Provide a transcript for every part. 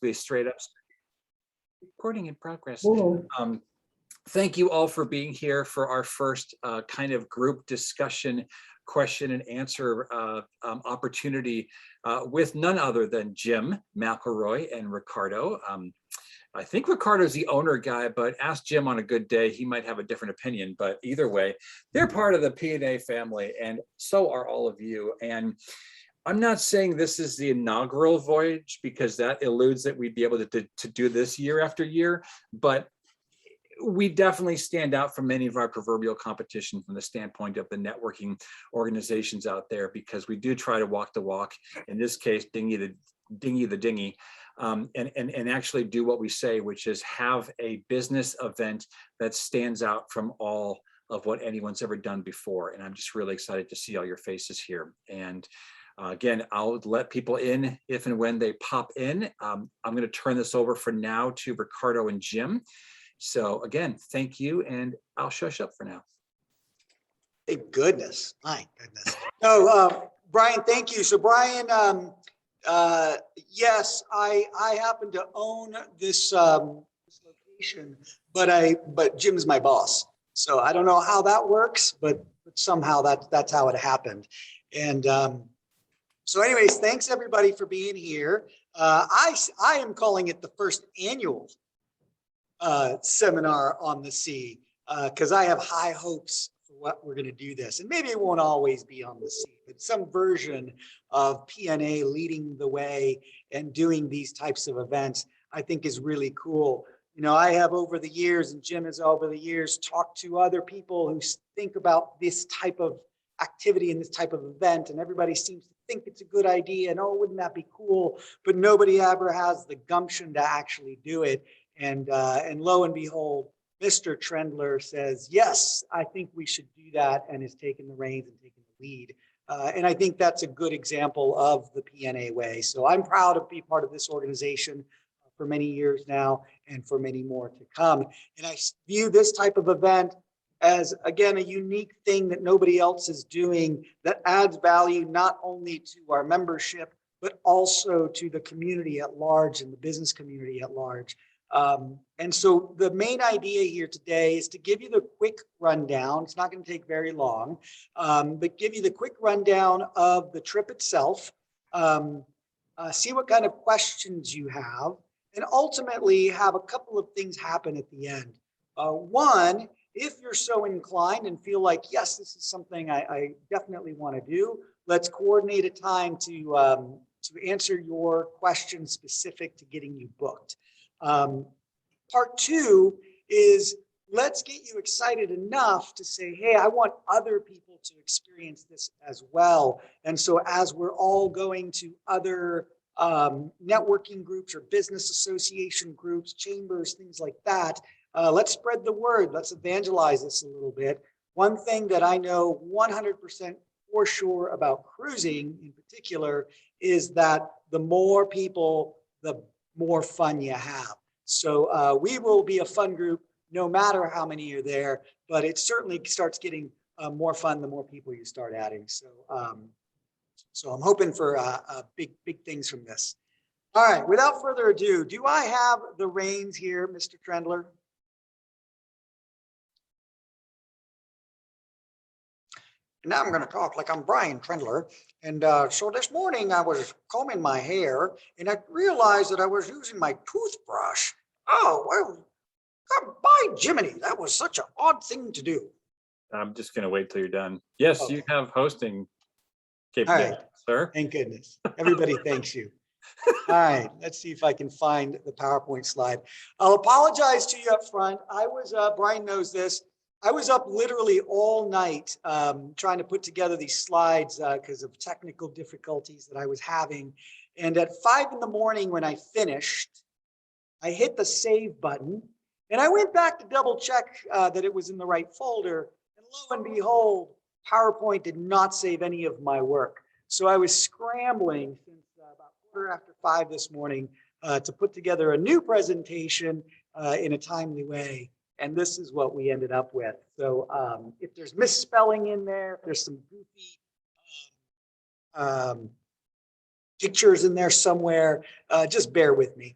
basically straight up recording in progress. Oh. Thank you all for being here for our first kind of group discussion, question and answer opportunity with none other than Jim McElroy and Ricardo. I think Ricardo's the owner guy, but ask Jim on a good day, he might have a different opinion. But either way, they're part of the PNAnw family, and so are all of you. And I'm not saying this is the inaugural voyage, because that eludes that we'd be able to do this year after year, but we definitely stand out from many of our proverbial competition from the standpoint of the networking organizations out there, because we do try to walk the walk, in this case, dinghy the dinghy, and actually do what we say, which is have a business event that stands out from all of what anyone's ever done before. And I'm just really excited to see all your faces here. And again, I'll let people in if and when they pop in. I'm going to turn this over for now to Ricardo and Jim. So again, thank you, and I'll shush up for now. Thank goodness, my goodness. No, Brian, thank you. So Brian, yes, I happen to own this location, but Jim's my boss. So I don't know how that works, but somehow that's how it happened. And so anyways, thanks everybody for being here. I am calling it the first annual seminar on the sea, because I have high hopes for what we're going to do this. And maybe it won't always be on the sea, but some version of PNAnw leading the way and doing these types of events, I think is really cool. You know, I have over the years, and Jim has over the years, talked to other people who think about this type of activity and this type of event, and everybody seems to think it's a good idea and, oh, wouldn't that be cool? But nobody ever has the gumption to actually do it. And lo and behold, Mr. Trendler says, yes, I think we should do that, and is taking the reins and taking the lead. And I think that's a good example of the PNAnw way. So I'm proud to be part of this organization for many years now, and for many more to come. And I view this type of event as, again, a unique thing that nobody else is doing, that adds value not only to our membership, but also to the community at large and the business community at large. And so the main idea here today is to give you the quick rundown. It's not going to take very long, but give you the quick rundown of the trip itself, see what kind of questions you have, and ultimately have a couple of things happen at the end. One, if you're so inclined and feel like, yes, this is something I definitely want to do, let's coordinate a time to answer your questions specific to getting you booked. Part two is, let's get you excited enough to say, hey, I want other people to experience this as well. And so as we're all going to other networking groups or business association groups, chambers, things like that, let's spread the word. Let's evangelize this a little bit. One thing that I know 100% for sure about cruising in particular is that the more people, the more fun you have. So we will be a fun group no matter how many are there, but it certainly starts getting more fun the more people you start adding. So I'm hoping for big things from this. All right, without further ado, do I have the reins here, Mr. Trendler? Now I'm going to talk like I'm Brian Trendler. And so this morning I was combing my hair and I realized that I was using my toothbrush. Oh, well, by Jiminy, that was such an odd thing to do. I'm just going to wait till you're done. Yes, Okay. You have hosting capabilities, All right. sir. Thank goodness. Everybody thanks you. All right, let's see if I can find the PowerPoint slide. I'll apologize to you up front. I was, Brian knows this, I was up literally all night trying to put together these slides because of technical difficulties that I was having. And at 5 in the morning when I finished, I hit the save button and I went back to double check that it was in the right folder. And lo and behold, PowerPoint did not save any of my work. So I was scrambling since about 5:15 this morning to put together a new presentation in a timely way. And this is what we ended up with. So if there's misspelling in there, if there's some goofy pictures in there somewhere, just bear with me.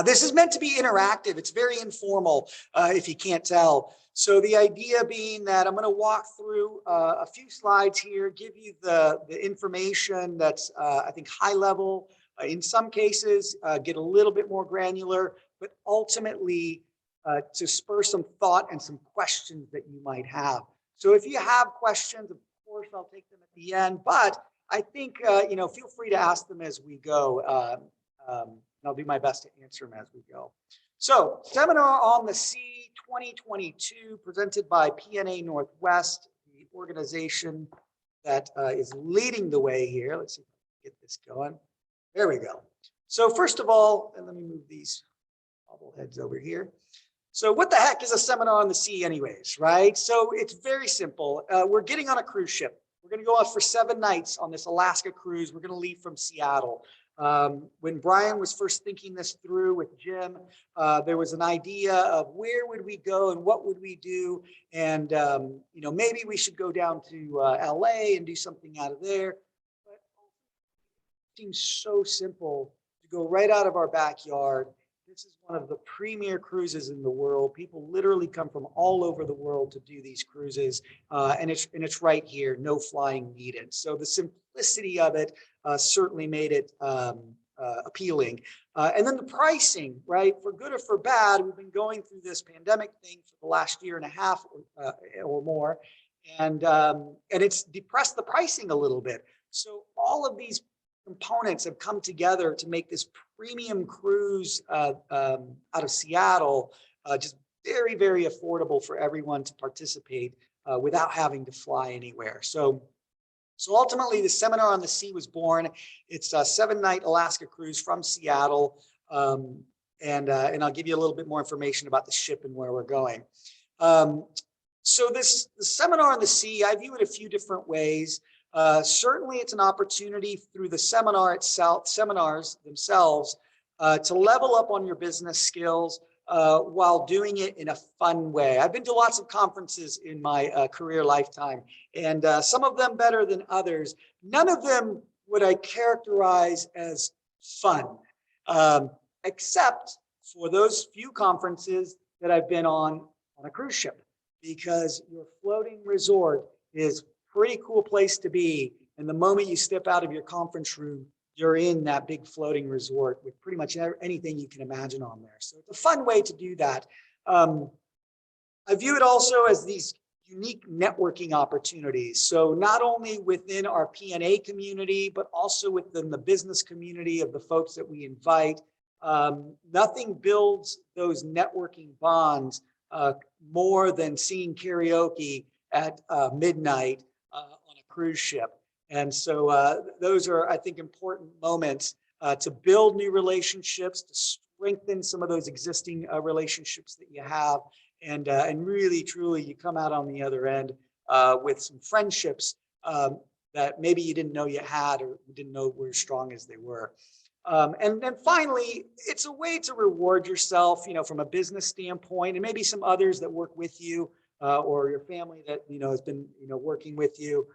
This is meant to be interactive. It's very informal, if you can't tell. So the idea being that I'm going to walk through a few slides here, give you the information that's, I think, high level. In some cases, get a little bit more granular, but ultimately to spur some thought and some questions that you might have. So if you have questions, of course, I'll take them at the end. But I think, feel free to ask them as we go. I'll do my best to answer them as we go. So, Seminar on the Sea 2022, presented by PNA Northwest, the organization that is leading the way here. Let's see if I can get this going. There we go. So first of all, and let me move these bobbleheads over here. So what the heck is a seminar on the sea anyways, right? So it's very simple. We're getting on a cruise ship. We're going to go out for 7 nights on this Alaska cruise. We're going to leave from Seattle. When Brian was first thinking this through with Jim, there was an idea of where would we go and what would we do? And, maybe we should go down to LA and do something out of there. But it seems so simple to go right out of our backyard. This is one of the premier cruises in the world. People literally come from all over the world to do these cruises, and it's right here, no flying needed. So the simplicity of it certainly made it appealing. And then the pricing, right? For good or for bad, we've been going through this pandemic thing for the last year and a half or more, and it's depressed the pricing a little bit. So all of these components have come together to make this premium cruise out of Seattle just very, very affordable for everyone to participate without having to fly anywhere. So ultimately, the Seminar on the Sea was born. It's a 7-night Alaska cruise from Seattle, and I'll give you a little bit more information about the ship and where we're going. So the Seminar on the Sea, I view it a few different ways. Certainly, it's an opportunity through the seminars themselves to level up on your business skills while doing it in a fun way. I've been to lots of conferences in my career lifetime, and some of them better than others. None of them would I characterize as fun, except for those few conferences that I've been on a cruise ship, because your floating resort is pretty cool place to be. And the moment you step out of your conference room, you're in that big floating resort with pretty much anything you can imagine on there. So it's a fun way to do that. I view it also as these unique networking opportunities. So not only within our PNA community, but also within the business community of the folks that we invite. Nothing builds those networking bonds more than singing karaoke at midnight on a cruise ship. And so those are, I think, important moments to build new relationships, to strengthen some of those existing relationships that you have. And really, truly, you come out on the other end with some friendships that maybe you didn't know you had, or you didn't know were as strong as they were. And then finally, it's a way to reward yourself, from a business standpoint, and maybe some others that work with you or your family that, has been, working with you.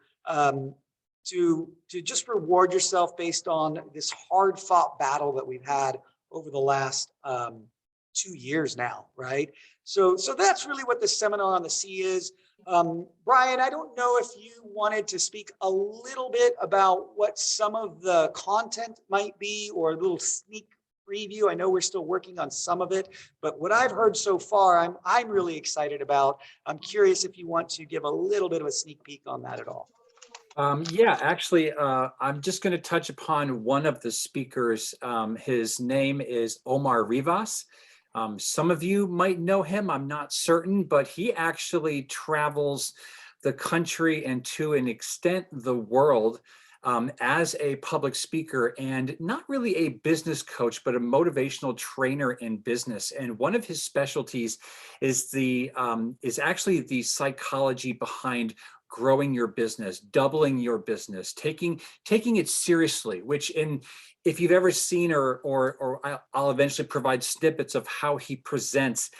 To just reward yourself based on this hard fought battle that we've had over the last 2 years now, right? So that's really what the Seminar on the Sea is. Brian, I don't know if you wanted to speak a little bit about what some of the content might be, or a little sneak preview. I know we're still working on some of it, but what I've heard so far, I'm really excited about. I'm curious if you want to give a little bit of a sneak peek on that at all. Yeah, actually, I'm just going to touch upon one of the speakers. His name is Omar Rivas. Some of you might know him, I'm not certain, but he actually travels the country and to an extent the world as a public speaker, and not really a business coach, but a motivational trainer in business. And one of his specialties is actually the psychology behind growing your business, doubling your business, taking it seriously, if you've ever seen or I'll eventually provide snippets of how he presents.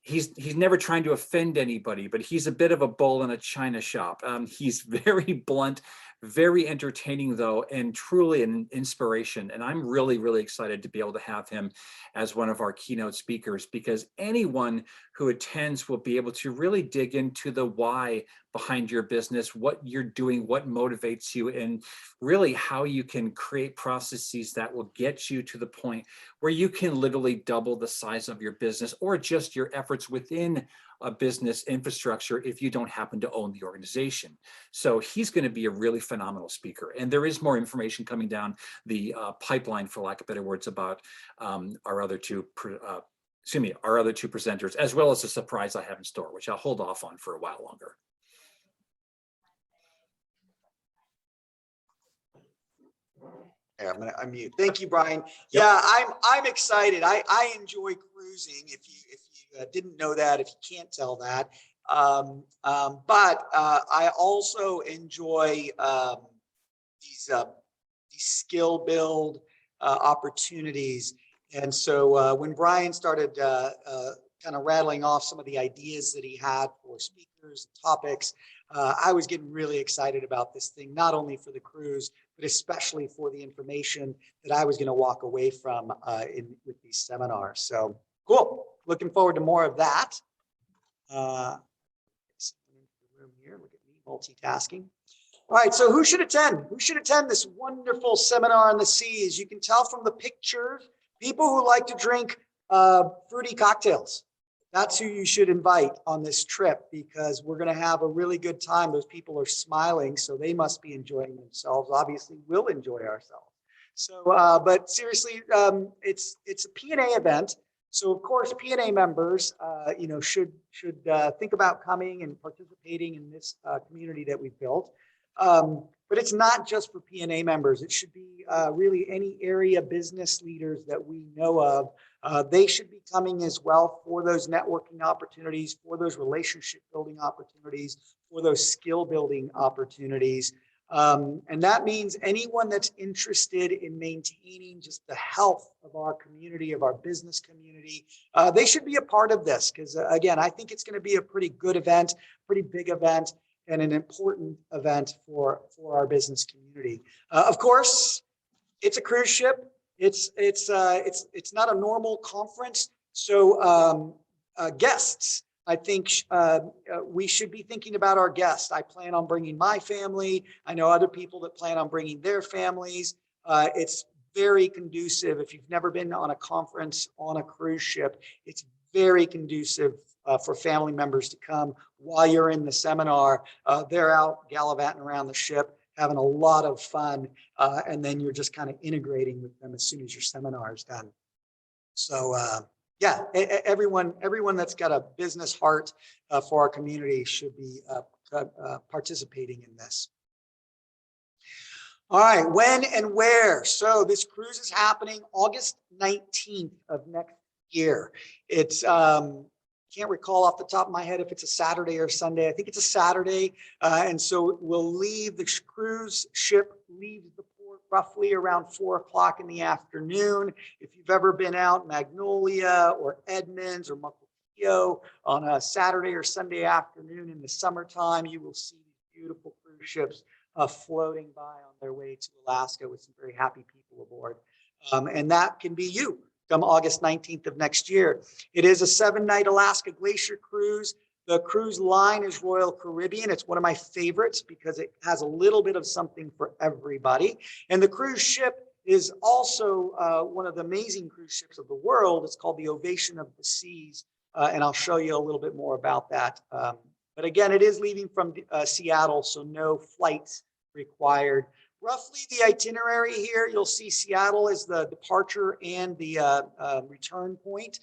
He's never trying to offend anybody, but he's a bit of a bull in a china shop. He's very blunt, Very entertaining though, and truly an inspiration. And I'm really, really excited to be able to have him as one of our keynote speakers, because anyone who attends will be able to really dig into the why behind your business, what you're doing, what motivates you, and really how you can create processes that will get you to the point where you can literally double the size of your business, or just your efforts within a business infrastructure if you don't happen to own the organization. So he's going to be a really phenomenal speaker. And there is more information coming down the pipeline, for lack of better words, about our other two presenters, as well as a surprise I have in store, which I'll hold off on for a while longer. Yeah, I'm gonna unmute. Thank you, Brian. Yeah, I'm excited. I enjoy cruising. If you didn't know that, if you can't tell that, but I also enjoy these skill build opportunities. And so when Brian started kind of rattling off some of the ideas that he had for speakers and topics, I was getting really excited about this thing, not only for the cruise, but especially for the information that I was going to walk away from with these seminars. So cool. Looking forward to more of that. Room here. Look at me multitasking. All right. So who should attend? Who should attend this wonderful seminar on the sea? As you can tell from the pictures, people who like to drink fruity cocktails. That's who you should invite on this trip, because we're going to have a really good time. Those people are smiling, so they must be enjoying themselves. Obviously, we'll enjoy ourselves. So, but seriously, it's a PNA event. So, of course, PNA members, should think about coming and participating in this community that we've built. But it's not just for PNA members. It should be really any area business leaders that we know of. They should be coming as well for those networking opportunities, for those relationship building opportunities, for those skill building opportunities. And that means anyone that's interested in maintaining just the health of our community, of our business community, they should be a part of this, because again, I think it's going to be a pretty good event, pretty big event, and an important event for our business community. Of course, it's a cruise ship. It's not a normal conference. So guests, I think we should be thinking about our guests. I plan on bringing my family. I know other people that plan on bringing their families. It's very conducive. If you've never been on a conference on a cruise ship, it's very conducive for family members to come while you're in the seminar. They're out gallivanting around the ship, having a lot of fun, and then you're just kind of integrating with them as soon as your seminar is done. So yeah, everyone that's got a business heart for our community should be participating in this. All right, when and where? So this cruise is happening August 19th of next year. It's can't recall off the top of my head if it's a Saturday or Sunday. I think it's a Saturday. And so we'll leave, the cruise ship leaves the port roughly around 4 o'clock in the afternoon. If you've ever been out Magnolia or Edmonds or Mukilteo on a Saturday or Sunday afternoon in the summertime, you will see these beautiful cruise ships floating by on their way to Alaska with some very happy people aboard. And that can be you. Come August 19th of next year. It is a 7-night Alaska Glacier cruise. The cruise line is Royal Caribbean. It's one of my favorites because it has a little bit of something for everybody. And the cruise ship is also one of the amazing cruise ships of the world. It's called the Ovation of the Seas. And I'll show you a little bit more about that. But again, it is leaving from Seattle, so no flights required. Roughly the itinerary here, you'll see Seattle as the departure and the return point.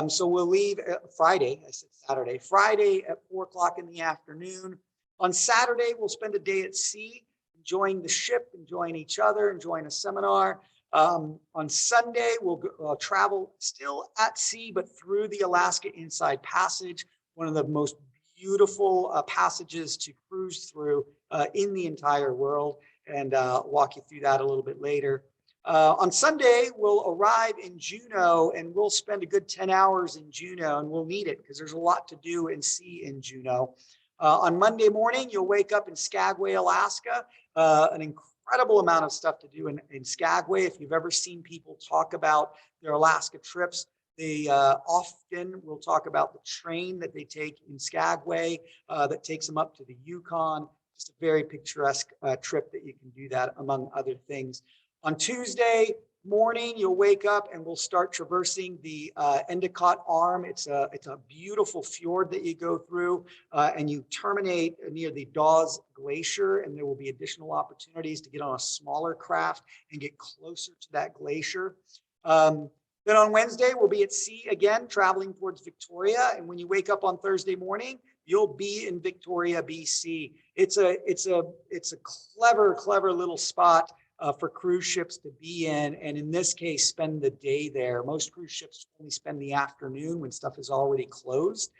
So we'll leave Friday, I said Saturday, Friday at 4 o'clock in the afternoon. On Saturday, we'll spend a day at sea, enjoying the ship, enjoying each other, enjoying a seminar. On Sunday, we'll travel still at sea, but through the Alaska Inside Passage, one of the most beautiful passages to cruise through in the entire world. And walk you through that a little bit later. On Sunday, we'll arrive in Juneau, and we'll spend a good 10 hours in Juneau, and we'll need it because there's a lot to do and see in Juneau. On Monday morning, you'll wake up in Skagway, Alaska. An incredible amount of stuff to do in Skagway. If you've ever seen people talk about their Alaska trips, they often will talk about the train that they take in Skagway that takes them up to the Yukon. Just a very picturesque trip that you can do that, among other things. On Tuesday morning, you'll wake up and we'll start traversing the Endicott Arm. It's a beautiful fjord that you go through, and you terminate near the Dawes Glacier, and there will be additional opportunities to get on a smaller craft and get closer to that glacier. Then on Wednesday, we'll be at sea again, traveling towards Victoria. And when you wake up on Thursday morning, you'll be in Victoria, BC. It's a clever little spot for cruise ships to be in, and in this case, spend the day there. Most cruise ships only spend the afternoon when stuff is already closed.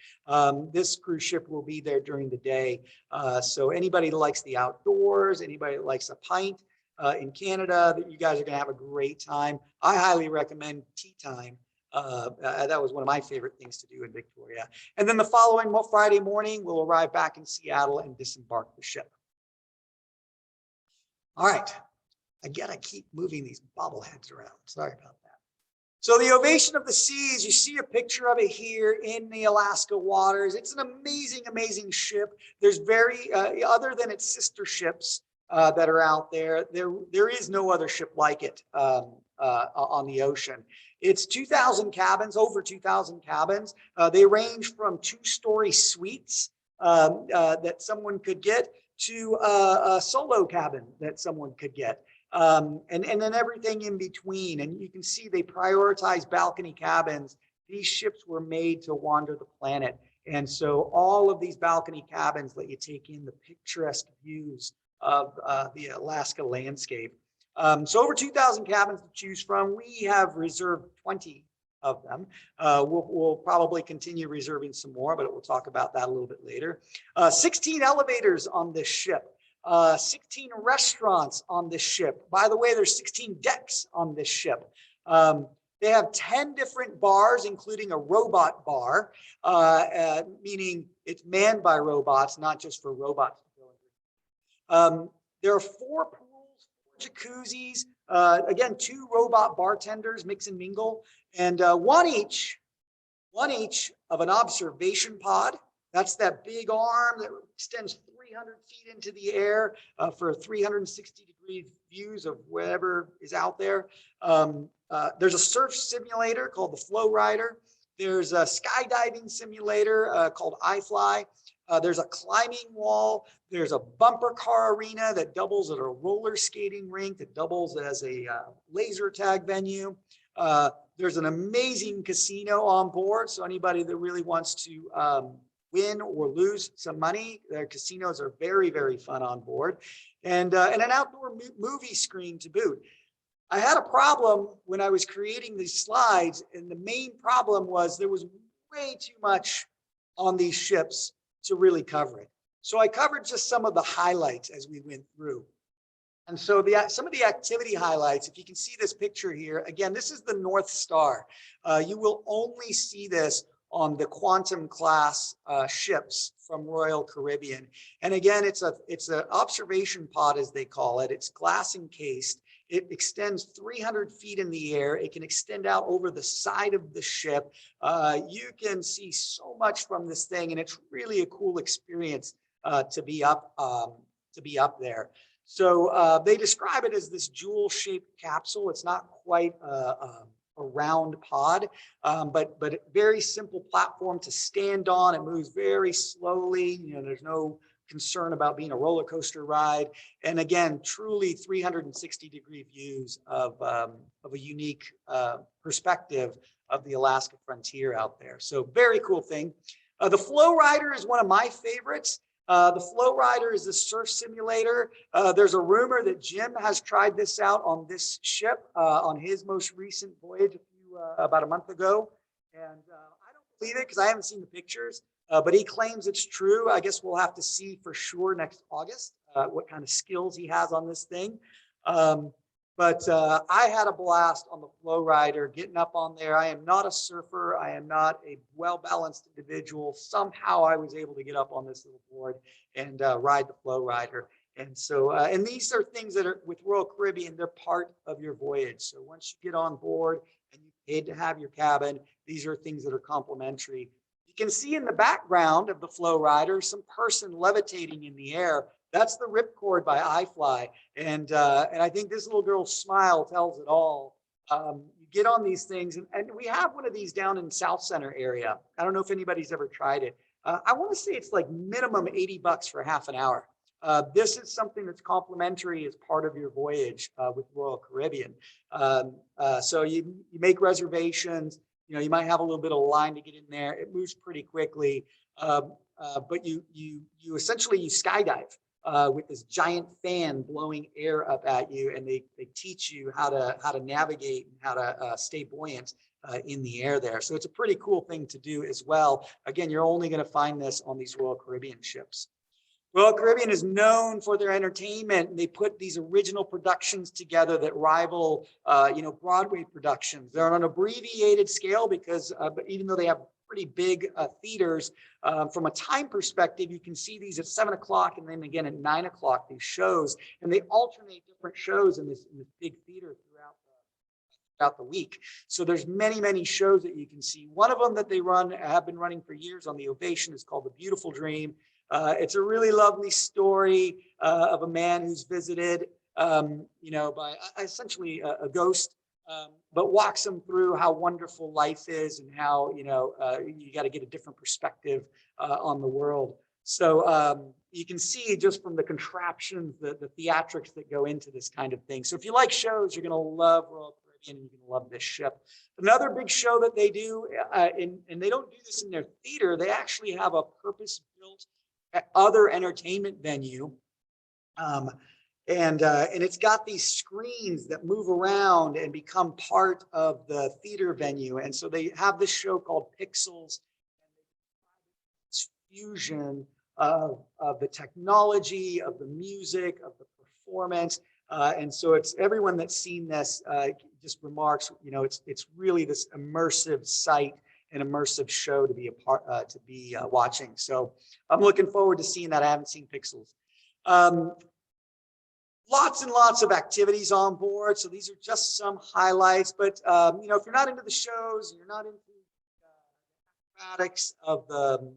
This cruise ship will be there during the day. So anybody that likes the outdoors, anybody that likes a pint in Canada, that you guys are going to have a great time. I highly recommend tea time. That was one of my favorite things to do in Victoria. And then the following Friday morning, we'll arrive back in Seattle and disembark the ship. All right. I gotta keep moving these bobbleheads around. Sorry about that. So the Ovation of the Seas, you see a picture of it here in the Alaska waters. It's an amazing, amazing ship. There's other than its sister ships that are out there, there is no other ship like it on the ocean. It's 2,000 cabins, over 2,000 cabins. They range from 2-story suites that someone could get to a solo cabin that someone could get. And then everything in between. And you can see they prioritize balcony cabins. These ships were made to wander the planet. And so all of these balcony cabins let you take in the picturesque views of the Alaska landscape. So over 2,000 cabins to choose from. We have reserved 20 of them. We'll probably continue reserving some more, but we'll talk about that a little bit later. 16 elevators on this ship. 16 restaurants on this ship. By the way, there's 16 decks on this ship. They have 10 different bars, including a robot bar, meaning it's manned by robots, not just for robots to go in. There are 4 pools, 4 jacuzzis, again, 2 robot bartenders, mix and mingle, and one each of an observation pod. That's that big arm that extends 300 feet into the air for 360-degree views of whatever is out there. There's a surf simulator called the Flow Rider. There's a skydiving simulator called iFly. There's a climbing wall. There's a bumper car arena that doubles as a roller skating rink, that doubles as a laser tag venue. There's an amazing casino on board. So anybody that really wants to win or lose some money, their casinos are very, very fun on board. And an outdoor movie screen to boot. I had a problem when I was creating these slides, and the main problem was there was way too much on these ships to really cover it. So I covered just some of the highlights as we went through. And so some of the activity highlights, if you can see this picture here, again, this is the North Star. You will only see this on the Quantum class ships from Royal Caribbean. And again, it's an observation pod, as they call it. It's glass encased. It extends 300 feet in the air. It can extend out over the side of the ship. You can see so much from this thing, and it's really a cool experience to be up there. So they describe it as this jewel-shaped capsule. It's not quite a round pod, but very simple platform to stand on. It moves very slowly. You know, there's no concern about being a roller coaster ride. And again, truly 360-degree views of a unique perspective of the Alaska frontier out there. So very cool thing. The Flow Rider is one of my favorites. The Flow Rider is a surf simulator. There's a rumor that Jim has tried this out on this ship on his most recent voyage about a month ago. And I don't believe it because I haven't seen the pictures, but he claims it's true. I guess we'll have to see for sure next August what kind of skills he has on this thing. But I had a blast on the flow rider, getting up on there. I am not a surfer. I am not a well-balanced individual. Somehow I was able to get up on this little board and ride the flow rider. And so, and these are things that are with Royal Caribbean, they're part of your voyage. So once you get on board and you paid to have your cabin, these are things that are complimentary. You can see in the background of the flow rider, some person levitating in the air. That's the Ripcord by iFly. And I think this little girl's smile tells it all. You get on these things, and we have one of these down in South Center area. I don't know if anybody's ever tried it. I want to say it's like minimum $80 for half an hour. This is something that's complimentary as part of your voyage with Royal Caribbean. So you make reservations. You know, you might have a little bit of a line to get in there. It moves pretty quickly, but you essentially you skydive with this giant fan blowing air up at you, and they teach you how to navigate and how to stay buoyant in the air there. So it's a pretty cool thing to do as well. Again, you're only going to find this on these Royal Caribbean ships. Royal Caribbean is known for their entertainment. They put these original productions together that rival, Broadway productions. They're on an abbreviated scale because even though they have pretty big theaters, from a time perspective, you can see these at 7 o'clock and then again at 9 o'clock, these shows, and they alternate different shows in this big theater throughout the week. So there's many shows that you can see. One of them that they have been running for years on the Ovation is called The Beautiful Dream. It's a really lovely story of a man who's visited, by essentially a ghost, but walks him through how wonderful life is and how, you got to get a different perspective on the world. So you can see just from the contraptions, the theatrics that go into this kind of thing. So if you like shows, you're going to love Royal Caribbean and you're going to love this ship. Another big show that they do, and they don't do this in their theater, they actually have a purpose-built other entertainment venue. And it's got these screens that move around and become part of the theater venue. And so they have this show called Pixels, it's fusion of the technology, of the music, of the performance. And so it's everyone that's seen this just remarks, it's really this immersive sight, an immersive show to be a part, watching. So I'm looking forward to seeing that. I haven't seen Pixels. Lots and lots of activities on board. So these are just some highlights. But if you're not into the shows, you're not into the acrobatics of the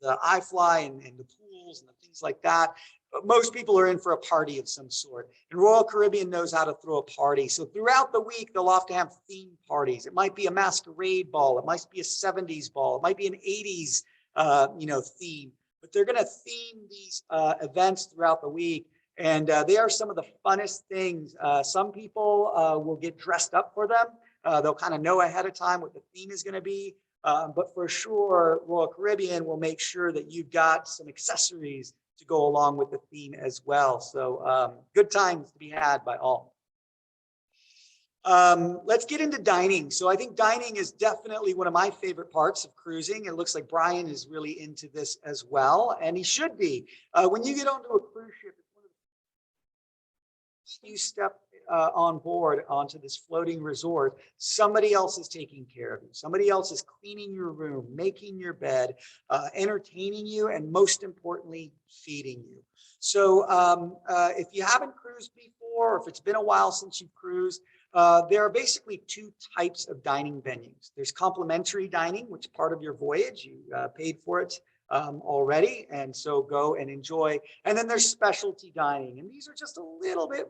iFly and the pools and the things like that. But most people are in for a party of some sort. And Royal Caribbean knows how to throw a party. So throughout the week, they'll often have theme parties. It might be a masquerade ball. It might be a 70s ball. It might be an 80s, theme. But they're going to theme these events throughout the week. And they are some of the funnest things. Some people will get dressed up for them. They'll kind of know ahead of time what the theme is going to be. But for sure, Royal Caribbean will make sure that you've got some accessories to go along with the theme as well. So good times to be had by all. Let's get into dining. So I think dining is definitely one of my favorite parts of cruising. It looks like Brian is really into this as well, and he should be. When you get onto a cruise ship, it's one of the you step on board onto this floating resort, somebody else is taking care of you. Somebody else is cleaning your room, making your bed, entertaining you, and most importantly, feeding you. So if you haven't cruised before, or if it's been a while since you've cruised, there are basically two types of dining venues. There's complimentary dining, which is part of your voyage. You paid for it already, and so go and enjoy. And then there's specialty dining, and these are just a little bit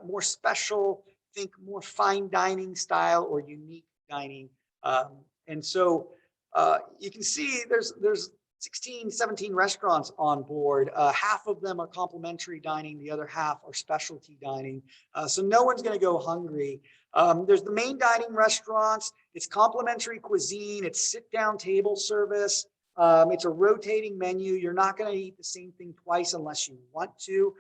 more special, think more fine dining style or unique dining. And so you can see there's 16, 17 restaurants on board. Half of them are complimentary dining. The other half are specialty dining. So no one's going to go hungry. There's the main dining restaurants. It's complimentary cuisine. It's sit-down table service. It's a rotating menu. You're not going to eat the same thing twice unless you want to.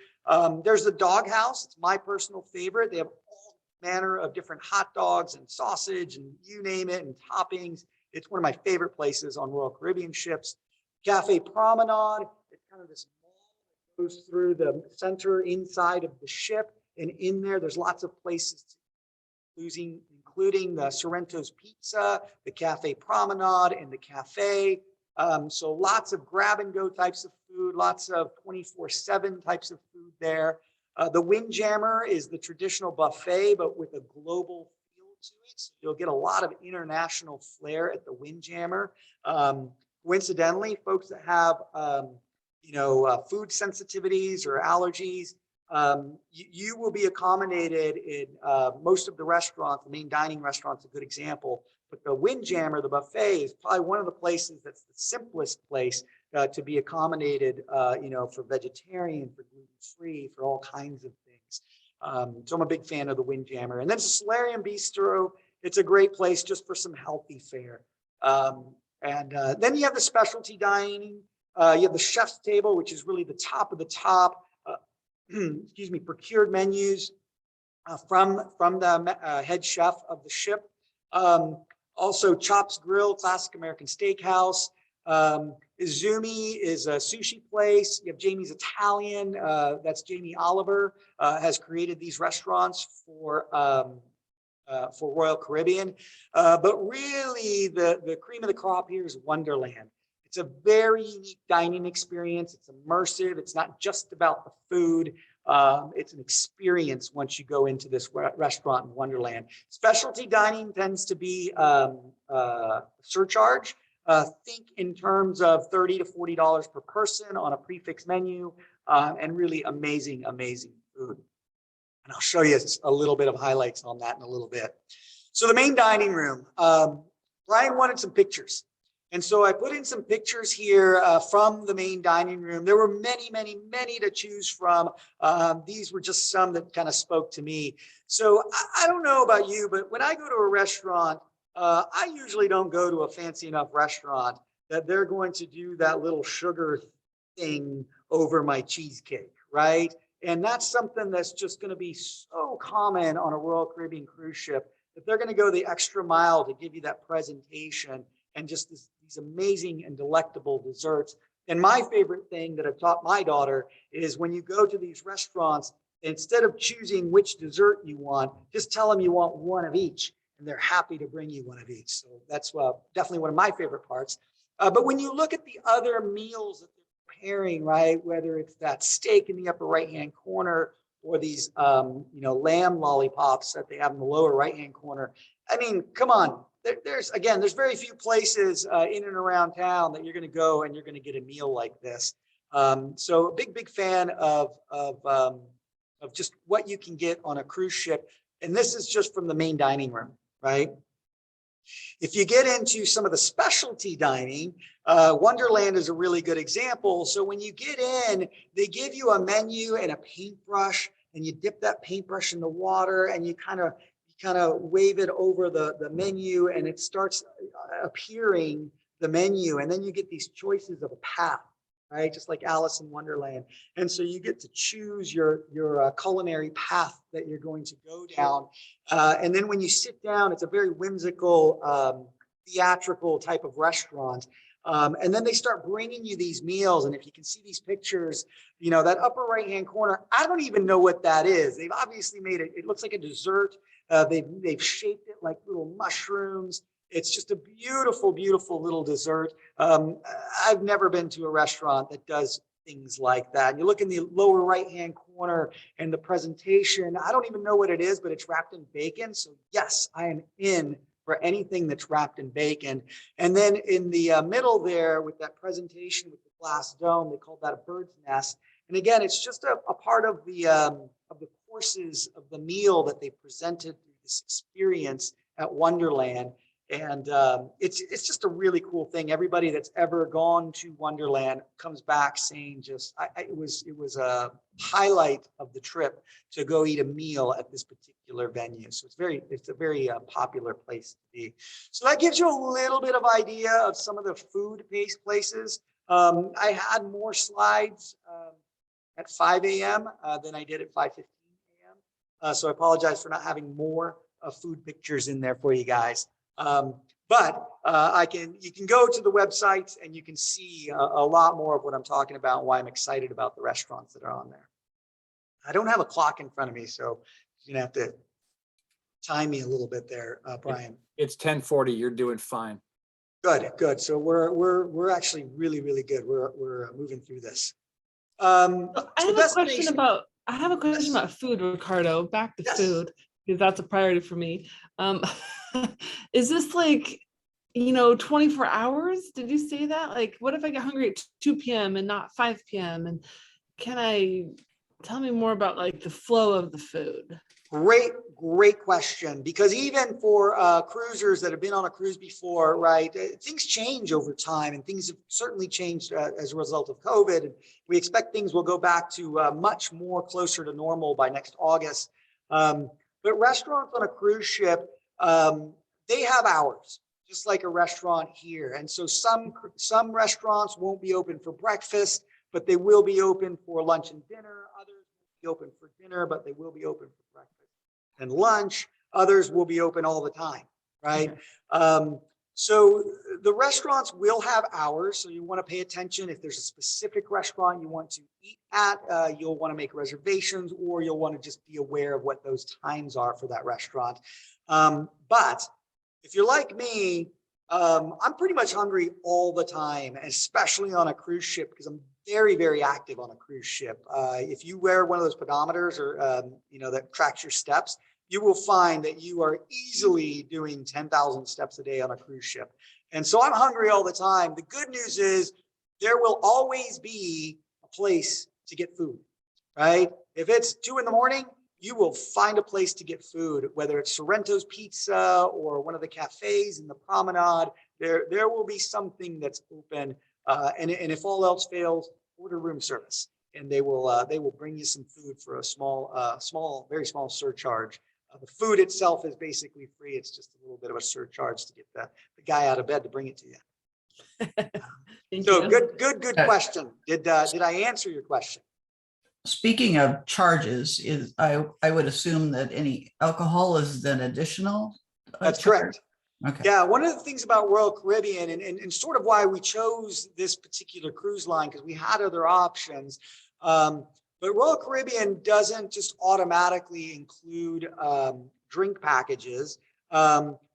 There's the doghouse. It's my personal favorite. They have all manner of different hot dogs and sausage and you name it, and toppings. It's one of my favorite places on Royal Caribbean ships. Cafe Promenade. It's kind of this mall that goes through the center inside of the ship. And in there, there's lots of places, including the Sorrento's Pizza, the Cafe Promenade, and the cafe. So lots of grab and go types of food, lots of 24/7 types of food there. The Windjammer is the traditional buffet, but with a global feel to it. So you'll get a lot of international flair at the Windjammer. Coincidentally, folks that have food sensitivities or allergies, you will be accommodated in most of the restaurants. The main dining restaurant's a good example, but the Windjammer, the buffet, is probably one of the places that's the simplest place to be accommodated, for vegetarian, for gluten-free, for all kinds of things. So I'm a big fan of the Windjammer. And then Solarium Bistro, it's a great place just for some healthy fare. Then you have the specialty dining. You have the chef's table, which is really the top of the top. Procured menus from the head chef of the ship. Also Chops Grill, classic American steakhouse. Izumi is a sushi place. You have Jamie's Italian. That's Jamie Oliver, has created these restaurants for Royal Caribbean. But really the cream of the crop here is Wonderland. It's a very unique dining experience. It's immersive. It's not just about the food. It's an experience once you go into this restaurant in Wonderland. Specialty dining tends to be surcharge. Think in terms of $30 to $40 per person on a prefix menu, and really amazing, amazing food. And I'll show you a little bit of highlights on that in a little bit. So the main dining room, Brian wanted some pictures. And so I put in some pictures here from the main dining room. There were many, many, many to choose from. These were just some that kind of spoke to me. So I don't know about you, but when I go to a restaurant, I usually don't go to a fancy enough restaurant that they're going to do that little sugar thing over my cheesecake, right? And that's something that's just going to be so common on a Royal Caribbean cruise ship, that they're going to go the extra mile to give you that presentation and just these amazing and delectable desserts. And my favorite thing that I've taught my daughter is when you go to these restaurants, instead of choosing which dessert you want, just tell them you want one of each, and they're happy to bring you one of each. So that's definitely one of my favorite parts. But when you look at the other meals that they're preparing, right, whether it's that steak in the upper right-hand corner or these, lamb lollipops that they have in the lower right-hand corner, I mean, come on. There's very few places in and around town that you're going to go and you're going to get a meal like this. So a big fan of just what you can get on a cruise ship. And this is just from the main dining room, right? If you get into some of the specialty dining, Wonderland is a really good example. So when you get in, they give you a menu and a paintbrush, and you dip that paintbrush in the water, and you kind of wave it over the menu, and it starts appearing the menu. And then you get these choices of a path, right? Just like Alice in Wonderland. And so you get to choose your culinary path that you're going to go down. And then when you sit down, it's a very whimsical, theatrical type of restaurant. And then they start bringing you these meals. And if you can see these pictures, that upper right-hand corner, I don't even know what that is. They've obviously made it, it looks like a dessert. They've shaped it like little mushrooms. It's just a beautiful, beautiful little dessert. I've never been to a restaurant that does things like that. You look in the lower right-hand corner and the presentation, I don't even know what it is, but it's wrapped in bacon. So yes, I am in for anything that's wrapped in bacon. And then in the middle there with that presentation with the glass dome, they call that a bird's nest. And again, it's just a part of the courses of the meal that they presented through this experience at Wonderland. And it's just a really cool thing. Everybody that's ever gone to Wonderland comes back saying it was a highlight of the trip to go eat a meal at this particular venue. So it's a very popular place to be. So that gives you a little bit of idea of some of the food-based places. I had more slides at 5 a.m. Than I did at 5:15 a.m. So I apologize for not having more food pictures in there for you guys. But you can go to the websites and you can see a lot more of what I'm talking about and why I'm excited about the restaurants that are on there. I don't have a clock in front of me, so you're gonna have to time me a little bit there, Brian. It's 10:40. You're doing fine. Good. So we're actually really good. We're moving through this. So I So have a question destination. about Yes. food, Ricardo. Back to Yes. food, because that's a priority for me. Is this like, 24 hours? Did you say that? Like, what if I get hungry at 2 p.m. and not 5 p.m.? And tell me more about like the flow of the food? Great question. Because even for cruisers that have been on a cruise before, right, things change over time, and things have certainly changed as a result of COVID. And we expect things will go back to much more closer to normal by next August. But restaurants on a cruise ship, they have hours, just like a restaurant here. And so some restaurants won't be open for breakfast, but they will be open for lunch and dinner. Others will be open for dinner, but they will be open for breakfast and lunch. Others will be open all the time, right? So the restaurants will have hours. So you want to pay attention. If there's a specific restaurant you want to eat at, you'll want to make reservations, or you'll want to just be aware of what those times are for that restaurant. But if you're like me, I'm pretty much hungry all the time, especially on a cruise ship, because I'm very active on a cruise ship. If you wear one of those pedometers or, that tracks your steps, you will find that you are easily doing 10,000 steps a day on a cruise ship. And so I'm hungry all the time. The good news is there will always be a place to get food, right? If it's 2 a.m, you will find a place to get food, whether it's Sorrento's Pizza or one of the cafes in the promenade. There will be something that's open. And if all else fails, order room service, and they will bring you some food for a very small surcharge. The food itself is basically free. It's just a little bit of a surcharge to get the guy out of bed to bring it to you. So You. good question. Did I answer your question? Speaking of charges, I would assume that any alcohol is then additional? That's charge? correct. Okay. Yeah, one of the things about Royal Caribbean and sort of why we chose this particular cruise line, because we had other options, but Royal Caribbean doesn't just automatically include drink packages,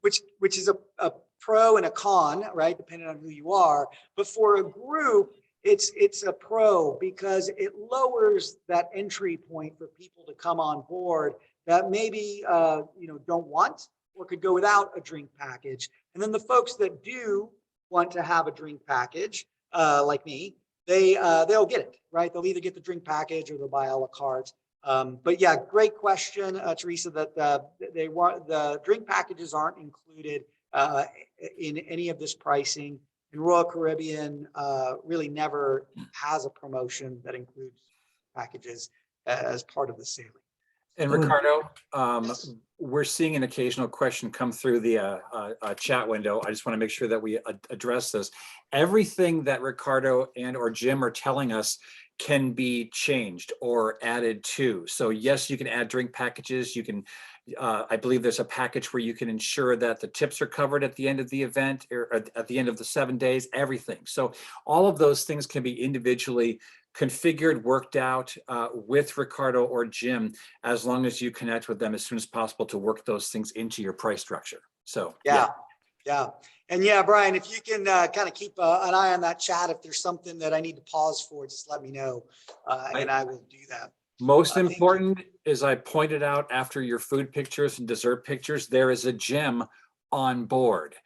which is a pro and a con, right, depending on who you are. But for a group, it's a pro because it lowers that entry point for people to come on board that maybe don't want or could go without a drink package. And then the folks that do want to have a drink package, like me, they'll get it, right? They'll either get the drink package or they'll buy a la carte. But yeah, great question, Teresa, that the drink packages aren't included in any of this pricing. And Royal Caribbean really never has a promotion that includes packages as part of the sailing. And Ricardo, we're seeing an occasional question come through the chat window. I just want to make sure that we address this. Everything that Ricardo and or Jim are telling us can be changed or added to. So yes, you can add drink packages. You can, I believe there's a package where you can ensure that the tips are covered at the end of the event or at the end of the 7 days, everything. So all of those things can be individually configured, worked out with Ricardo or Jim, as long as you connect with them as soon as possible to work those things into your price structure. So yeah. And yeah, Brian, if you can kind of keep an eye on that chat, if there's something that I need to pause for, just let me know, and I will do that. Most important is, I pointed out after your food pictures and dessert pictures, there is a gym on board.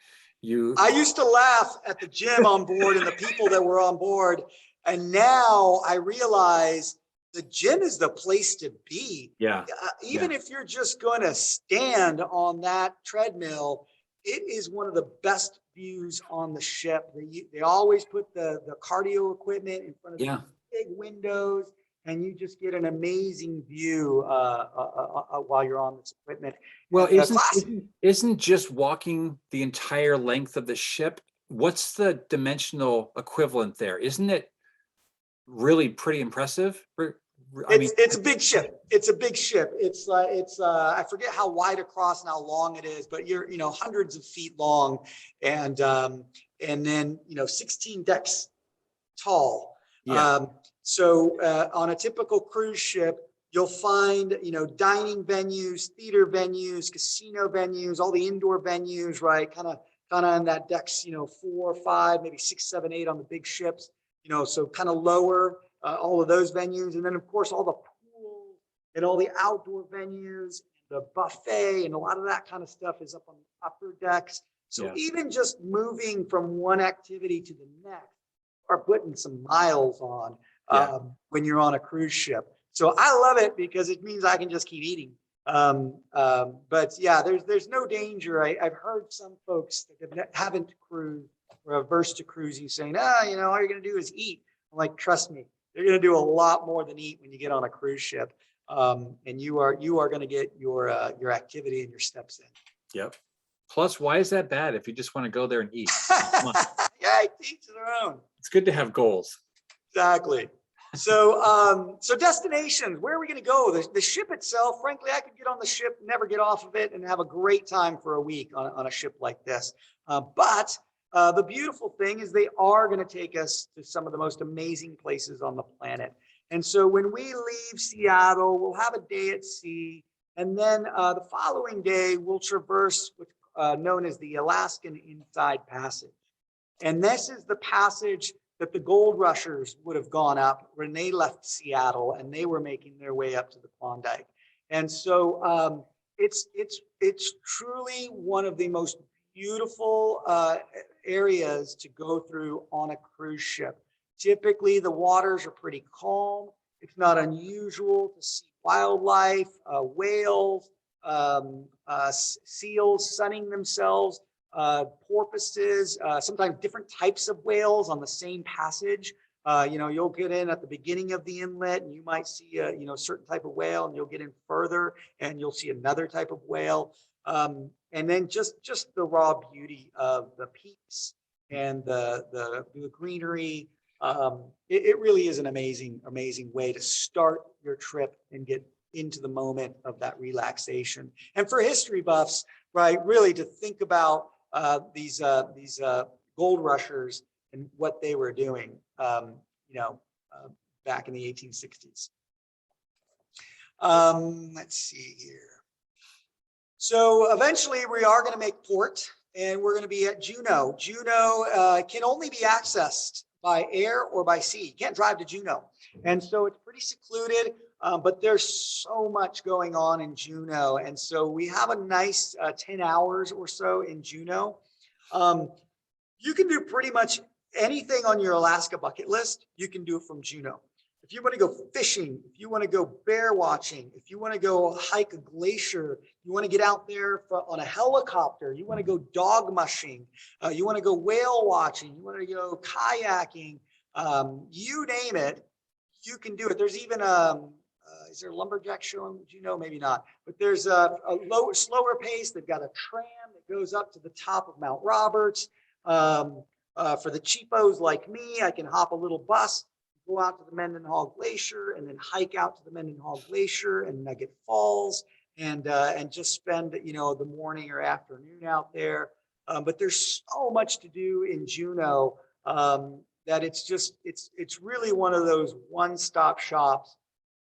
I used to laugh at the gym on board and the people that were on board. And now I realize the gym is the place to be. Yeah. Even if you're just going to stand on that treadmill, it is one of the best views on the ship. They always put the cardio equipment in front of the big windows, and you just get an amazing view while you're on this equipment. Well, isn't just walking the entire length of the ship, what's the dimensional equivalent there? Isn't it really pretty impressive? It's a big ship. It's a big ship. I forget how wide across and how long it is, but you're hundreds of feet long, and then 16 decks tall. Yeah. So on a typical cruise ship, You'll find, dining venues, theater venues, casino venues, all the indoor venues, right? Kind of on that decks, 4, 5, maybe 6, 7, 8 on the big ships, so kind of lower, all of those venues. And then of course, all the pools and all the outdoor venues, the buffet, and a lot of that kind of stuff is up on the upper decks. So Yeah. even just moving from one activity to the next, are putting some miles on Yeah. when you're on a cruise ship. So I love it because it means I can just keep eating. But yeah, there's no danger. I've heard some folks that haven't cruised or averse to cruising saying, all you're going to do is eat. I'm like, trust me, you're going to do a lot more than eat when you get on a cruise ship. And you are going to get your activity and your steps in. Yep. Plus, why is that bad if you just want to go there and eat? Yeah, each their own. It's good to have goals. Exactly. So, so destinations, where are we going to go? The ship itself, frankly, I could get on the ship, never get off of it, and have a great time for a week on a ship like this. But the beautiful thing is they are going to take us to some of the most amazing places on the planet. And so when we leave Seattle, we'll have a day at sea. And then the following day, we'll traverse what's known as the Alaskan Inside Passage. And this is the passage that the gold rushers would have gone up when they left Seattle and they were making their way up to the Klondike. And so it's truly one of the most beautiful areas to go through on a cruise ship. Typically, the waters are pretty calm. It's not unusual to see wildlife, whales, seals sunning themselves, porpoises, sometimes different types of whales on the same passage. You'll get in at the beginning of the inlet and you might see a certain type of whale, and you'll get in further and you'll see another type of whale. And then just the raw beauty of the peaks and the greenery. It really is an amazing way to start your trip and get into the moment of that relaxation. And for history buffs, right, really to think about these gold rushers and what they were doing, back in the 1860s. Let's see here. So eventually we are going to make port, and we're going to be at Juneau. Juneau can only be accessed by air or by sea. You can't drive to Juneau. And so it's pretty secluded, but there's so much going on in Juneau. And so we have a nice 10 hours or so in Juneau. You can do pretty much anything on your Alaska bucket list. You can do it from Juneau. If you want to go fishing, if you want to go bear watching, if you want to go hike a glacier, you want to get out there on a helicopter, you want to go dog mushing, you want to go whale watching, you want to go kayaking, you name it, you can do it. There's even is there a lumberjack show in Juneau? Maybe not, but there's a slower pace. They've got a tram that goes up to the top of Mount Roberts. For the cheapos like me, I can hop a little bus, go out to the Mendenhall Glacier, and then hike out to the Mendenhall Glacier and Nugget Falls, and just spend the morning or afternoon out there. But there's so much to do in Juneau that it's really one of those one-stop shops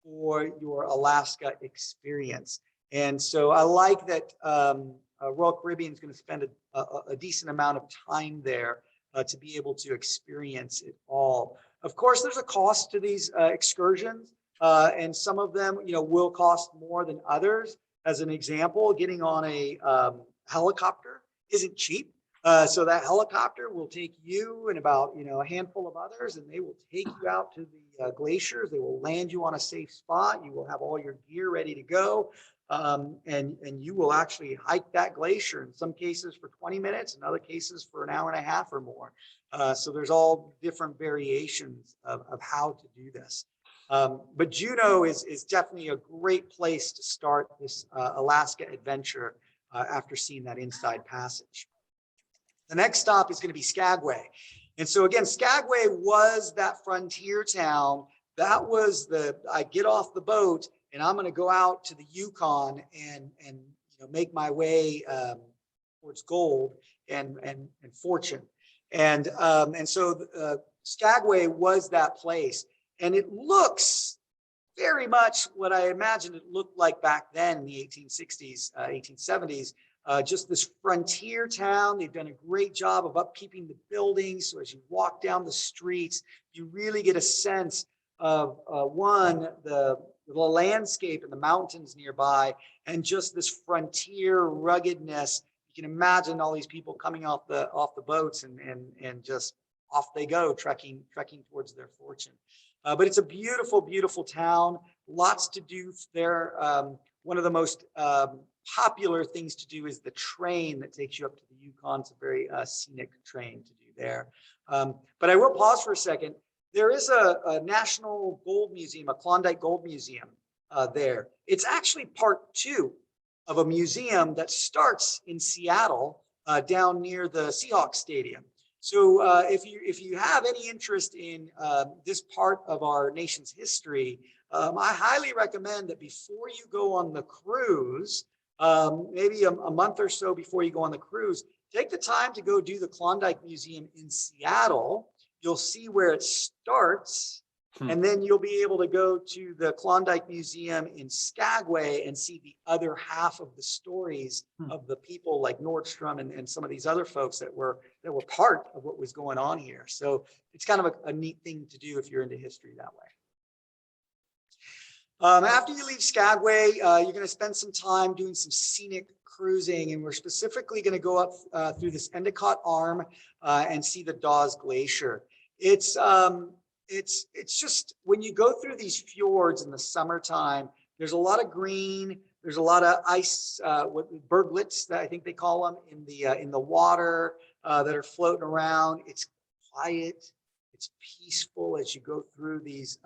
for your Alaska experience. And so I like that Royal Caribbean is going to spend a decent amount of time there to be able to experience it all. Of course, there's a cost to these excursions, and some of them, will cost more than others. As an example, getting on a helicopter isn't cheap. So that helicopter will take you and about a handful of others, and they will take you out to the glaciers. They will land you on a safe spot. You will have all your gear ready to go, and you will actually hike that glacier in some cases for 20 minutes, in other cases for an hour and a half or more. So there's all different variations of how to do this. But Juneau is definitely a great place to start this Alaska adventure after seeing that Inside Passage. The next stop is going to be Skagway. And so again, Skagway was that frontier town. That was I get off the boat and I'm going to go out to the Yukon and make my way towards gold and fortune. And so Skagway was that place. And it looks very much what I imagined it looked like back then in the 1860s, 1870s. Just this frontier town. They've done a great job of upkeeping the buildings. So as you walk down the streets, you really get a sense of the landscape and the mountains nearby, and just this frontier ruggedness. You can imagine all these people coming off the boats and just off they go, trekking towards their fortune. But it's a beautiful, beautiful town. Lots to do there. One of the most popular things to do is the train that takes you up to the Yukon. It's a very scenic train to do there. But I will pause for a second. There is a National Gold Museum, a Klondike Gold Museum there. It's actually part 2 of a museum that starts in Seattle down near the Seahawks Stadium. So if you have any interest in this part of our nation's history, I highly recommend that before you go on the cruise, maybe a month or so before you go on the cruise, take the time to go do the Klondike Museum in Seattle. You'll see where it starts, and then you'll be able to go to the Klondike Museum in Skagway and see the other half of the stories of the people like Nordstrom and some of these other folks that were part of what was going on here. So it's kind of a neat thing to do if you're into history that way. After you leave Skagway, you're going to spend some time doing some scenic cruising, and we're specifically going to go up through this Endicott Arm and see the Dawes Glacier. It's just, when you go through these fjords in the summertime, there's a lot of green, there's a lot of ice, berglets, that I think they call them, in the water that are floating around. It's quiet, it's peaceful as you go through these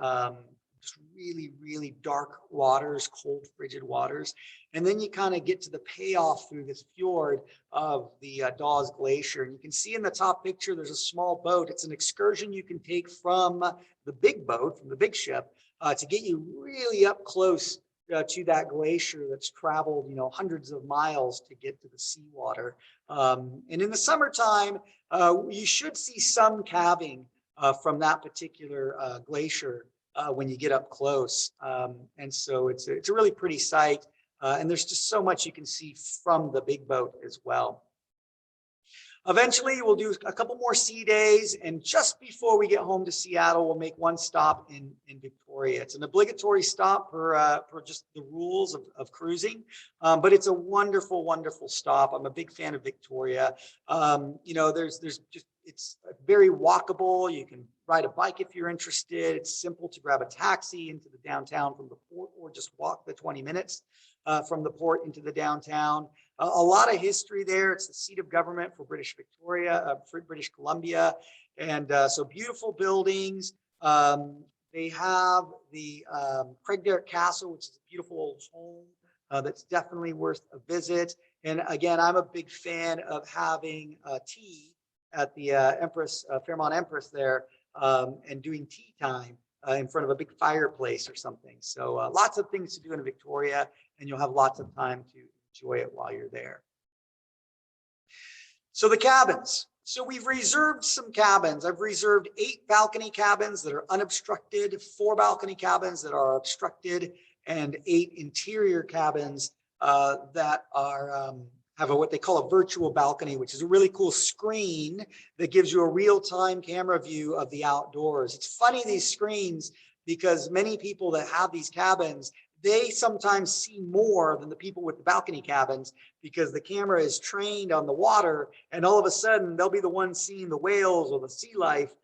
just really, really dark waters, cold, frigid waters. And then you kind of get to the payoff through this fjord of the Dawes Glacier. And you can see in the top picture, there's a small boat. It's an excursion you can take from the big boat, from the big ship, to get you really up close to that glacier that's traveled, hundreds of miles to get to the seawater. And in the summertime, you should see some calving from that particular glacier when you get up close. And so it's a really pretty sight. And there's just so much you can see from the big boat as well. Eventually, we'll do a couple more sea days. And just before we get home to Seattle, we'll make one stop in Victoria. It's an obligatory stop per just the rules of cruising. But it's a wonderful, wonderful stop. I'm a big fan of Victoria. There's just, it's very walkable. You can ride a bike if you're interested. It's simple to grab a taxi into the downtown from the port, or just walk the 20 minutes from the port into the downtown. A lot of history there. It's the seat of government for British Columbia. And so beautiful buildings. They have the Craigdarroch Castle, which is a beautiful old home that's definitely worth a visit. And again, I'm a big fan of having tea at the Fairmont Empress there, and doing tea time in front of a big fireplace or something. So lots of things to do in Victoria, and you'll have lots of time to enjoy it while you're there. So the cabins. So we've reserved some cabins. I've reserved 8 balcony cabins that are unobstructed, 4 balcony cabins that are obstructed, and 8 interior cabins that are have what they call a virtual balcony, which is a really cool screen that gives you a real-time camera view of the outdoors. It's funny, these screens, because many people that have these cabins, they sometimes see more than the people with the balcony cabins, because the camera is trained on the water, and all of a sudden they'll be the ones seeing the whales or the sea life,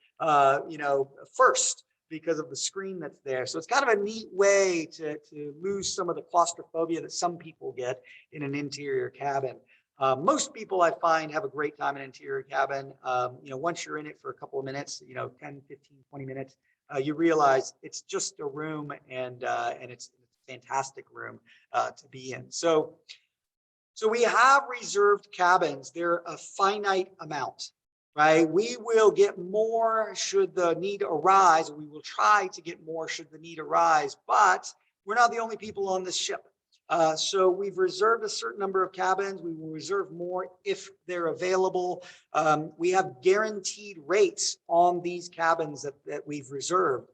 first, because of the screen that's there. So it's kind of a neat way to lose some of the claustrophobia that some people get in an interior cabin. Most people, I find, have a great time in an interior cabin. Once you're in it for a couple of minutes, 10, 15, 20 minutes, you realize it's just a room, and it's a fantastic room to be in. So we have reserved cabins. They're a finite amount. Right? We will get more should the need arise, or we will try to get more should the need arise, but we're not the only people on this ship. So we've reserved a certain number of cabins. We will reserve more if they're available. We have guaranteed rates on these cabins that we've reserved.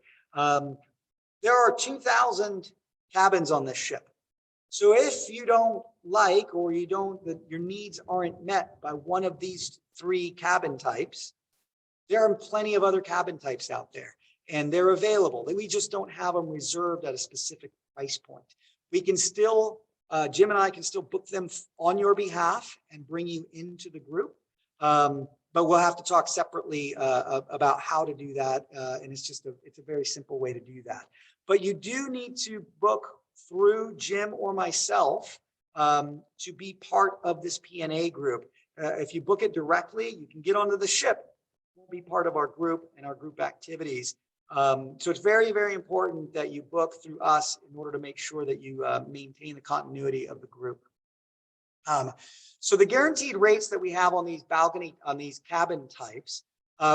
There are 2,000 cabins on this ship. So if you don't like, or you don't, that your needs aren't met by one of these 3 cabin types, there are plenty of other cabin types out there, and they're available. We just don't have them reserved at a specific price point. We can still, Jim and I can still book them on your behalf and bring you into the group. But we'll have to talk separately about how to do that. And it's a very simple way to do that. But you do need to book through Jim or myself to be part of this PNA group. If you book it directly, you can get onto the ship, won't be part of our group and our group activities. So it's very, very important that you book through us in order to make sure that you maintain the continuity of the group. So the guaranteed rates that we have on these cabin types,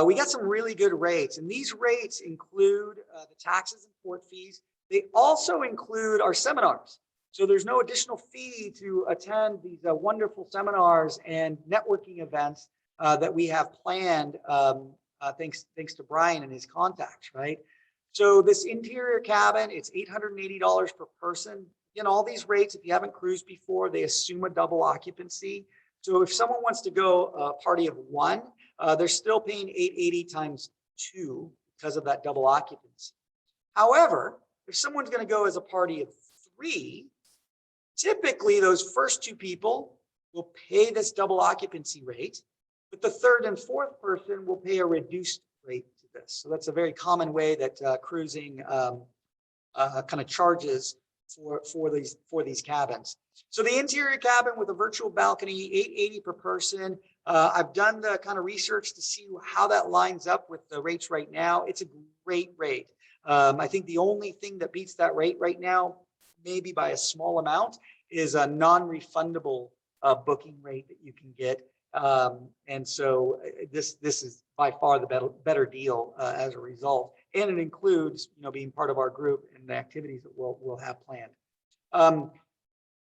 we got some really good rates, and these rates include the taxes and port fees. They also include our seminars. So there's no additional fee to attend these wonderful seminars and networking events that we have planned, thanks to Brian and his contacts, right? So this interior cabin, it's $880 per person. Again, all these rates, if you haven't cruised before, they assume a double occupancy. So if someone wants to go a party of 1, they're still paying $880 times 2 because of that double occupancy. However, if someone's going to go as a party of 3, typically those first 2 people will pay this double occupancy rate, but the 3rd and 4th person will pay a reduced rate to this. So that's a very common way that cruising kind of charges for these cabins. So the interior cabin with a virtual balcony, $880 per person. I've done the kind of research to see how that lines up with the rates right now. It's a great rate. I think the only thing that beats that rate right now, maybe by a small amount, is a non-refundable booking rate that you can get. And so this is by far the better deal as a result. And it includes, being part of our group and the activities that we'll have planned.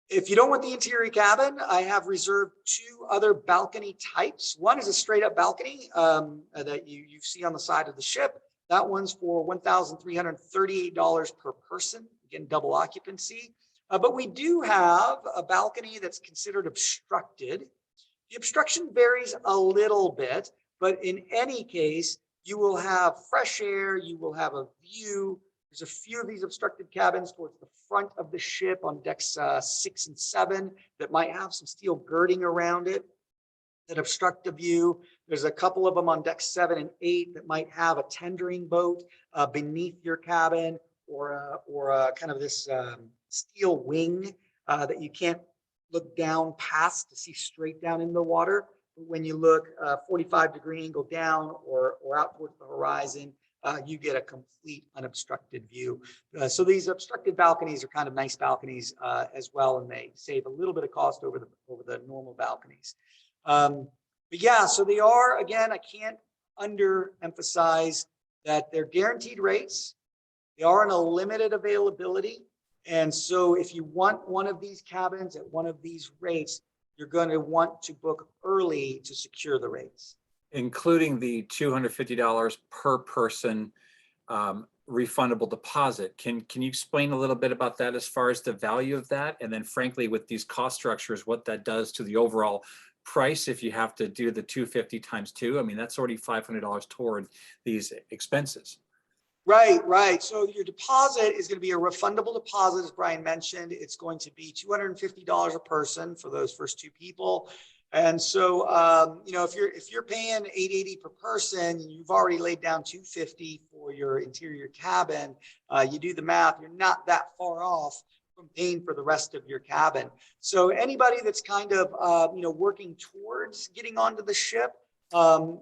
If you don't want the interior cabin, I have reserved 2 other balcony types. One is a straight up balcony that you see on the side of the ship. That one's for $1,338 per person, again, double occupancy. But we do have a balcony that's considered obstructed. The obstruction varies a little bit, but in any case, you will have fresh air, you will have a view. There's a few of these obstructed cabins towards the front of the ship on decks 6 and 7 that might have some steel girding around it that obstruct the view. There's a couple of them on decks 7 and 8 that might have a tendering boat beneath your cabin, or kind of this steel wing that you can't look down past to see straight down in the water. But when you look 45-degree angle down or out towards the horizon, you get a complete unobstructed view. So these obstructed balconies are kind of nice balconies as well, and they save a little bit of cost over the normal balconies. But yeah, so they are, again, I can't underemphasize that they're guaranteed rates. They are in a limited availability. And so if you want one of these cabins at one of these rates, you're going to want to book early to secure the rates. Including the $250 per person refundable deposit. Can you explain a little bit about that as far as the value of that? And then frankly, with these cost structures, what that does to the overall price if you have to do the 250 times 2? I mean, that's already $500 toward these expenses. Right. So your deposit is going to be a refundable deposit, as Brian mentioned. It's going to be $250 a person for those first 2 people. And so, if you're paying $880 per person, and you've already laid down $250 for your interior cabin, you do the math, you're not that far off from paying for the rest of your cabin. So anybody that's kind of, working towards getting onto the ship,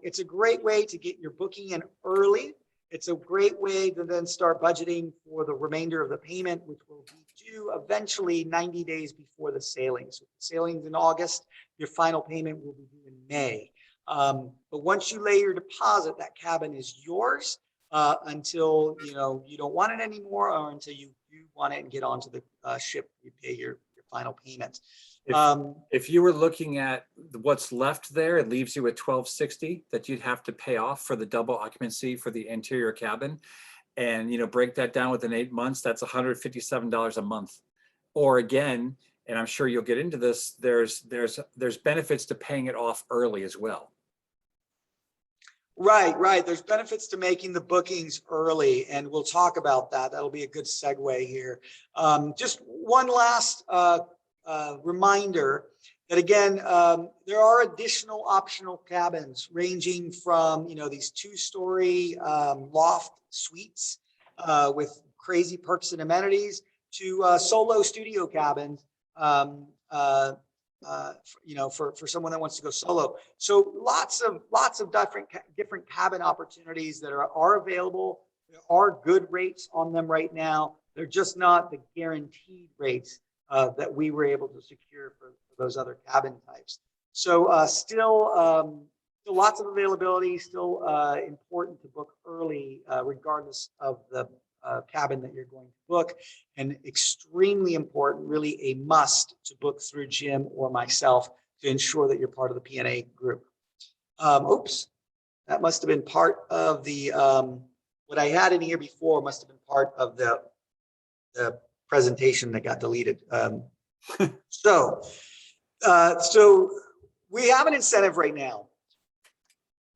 it's a great way to get your booking in early. It's a great way to then start budgeting for the remainder of the payment, which will be due eventually 90 days before the sailing. So if the sailing's in August, your final payment will be due in May. But once you lay your deposit, that cabin is yours until you don't want it anymore, or until you want it and get onto the ship. You pay your final payment. If you were looking at what's left there, it leaves you at $1,260 that you'd have to pay off for the double occupancy for the interior cabin. And, break that down within 8 months, that's $157 a month. Or again, and I'm sure you'll get into this, there's benefits to paying it off early as well. Right. There's benefits to making the bookings early, and we'll talk about that. That'll be a good segue here. Just one last reminder that again, there are additional optional cabins ranging from, these 2-story loft suites with crazy perks and amenities to solo studio cabins. For someone that wants to go solo. So lots of different cabin opportunities that are available. There are good rates on them right now. They're just not the guaranteed rates that we were able to secure for those other cabin types. So still lots of availability, still important to book early, regardless of the cabin that you're going to book, and extremely important, really a must to book through Jim or myself to ensure that you're part of the PNA group. Oops, that must have been part of the, what I had in here before must have been part of the presentation that got deleted. So we have an incentive right now.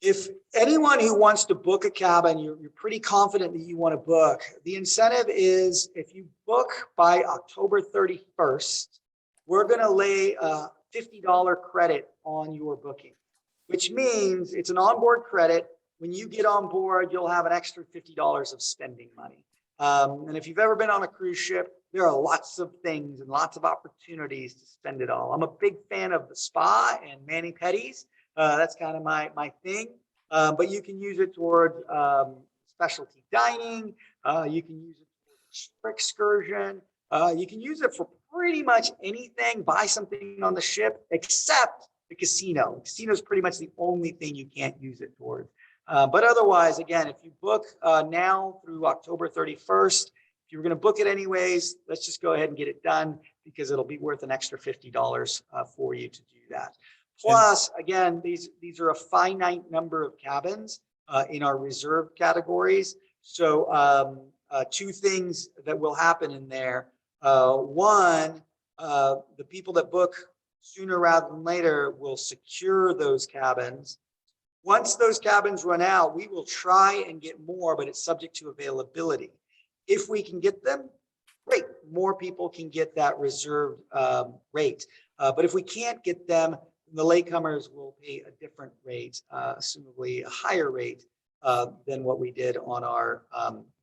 If anyone who wants to book a cabin, you're pretty confident that you want to book, the incentive is if you book by October 31st, we're going to lay a $50 credit on your booking, which means it's an onboard credit. When you get on board, you'll have an extra $50 of spending money. And if you've ever been on a cruise ship, there are lots of things and lots of opportunities to spend it all. I'm a big fan of the spa and mani-pedis. That's kind of my thing. But you can use it towards specialty dining. You can use it for excursion. You can use it for pretty much anything. Buy something on the ship except the casino. The casino is pretty much the only thing you can't use it towards. But otherwise, again, if you book now through October 31st, if you're going to book it anyways, let's just go ahead and get it done because it'll be worth an extra $50 for you to do that. Plus, again, these are a finite number of cabins in our reserve categories. So 2 things that will happen in there. One, the people that book sooner rather than later will secure those cabins. Once those cabins run out, we will try and get more, but it's subject to availability. If we can get them, great. More people can get that reserved rate. But if we can't get them, the latecomers will pay a different rate, assumably a higher rate than what we did on our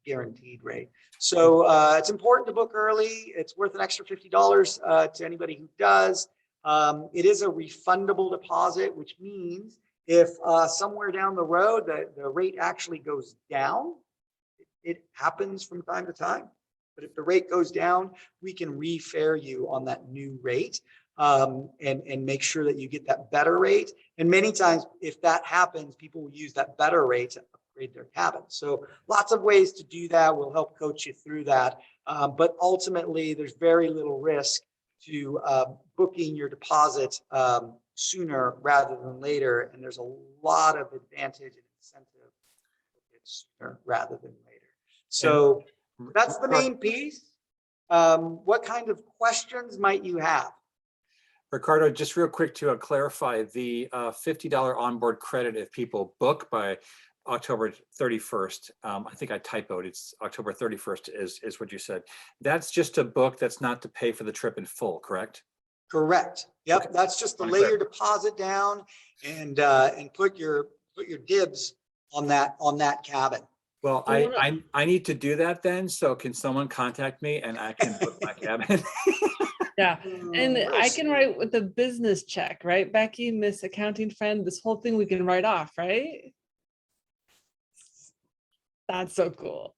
guaranteed rate. So it's important to book early. It's worth an extra $50 to anybody who does. It is a refundable deposit, which means if somewhere down the road the rate actually goes down, it happens from time to time. But if the rate goes down, we can refare you on that new rate. And make sure that you get that better rate. And many times, if that happens, people will use that better rate to upgrade their cabin. So lots of ways to do that. We'll help coach you through that. But ultimately, there's very little risk to booking your deposit sooner rather than later. And there's a lot of advantage and incentive to book it sooner rather than later. So that's the main piece. What kind of questions might you have? Ricardo, just real quick to clarify, the $50 onboard credit if people book by October 31st. I think I typoed, it's October 31st is what you said. That's just a book, that's not to pay for the trip in full, correct? Correct. Yep, Okay. that's just to lay your deposit down and put your dibs on that cabin. Well, I need to do that then. So can someone contact me and I can book my cabin? Yeah, and I can write with a business check, right? Becky, Miss Accounting Friend, this whole thing we can write off, right? That's so cool.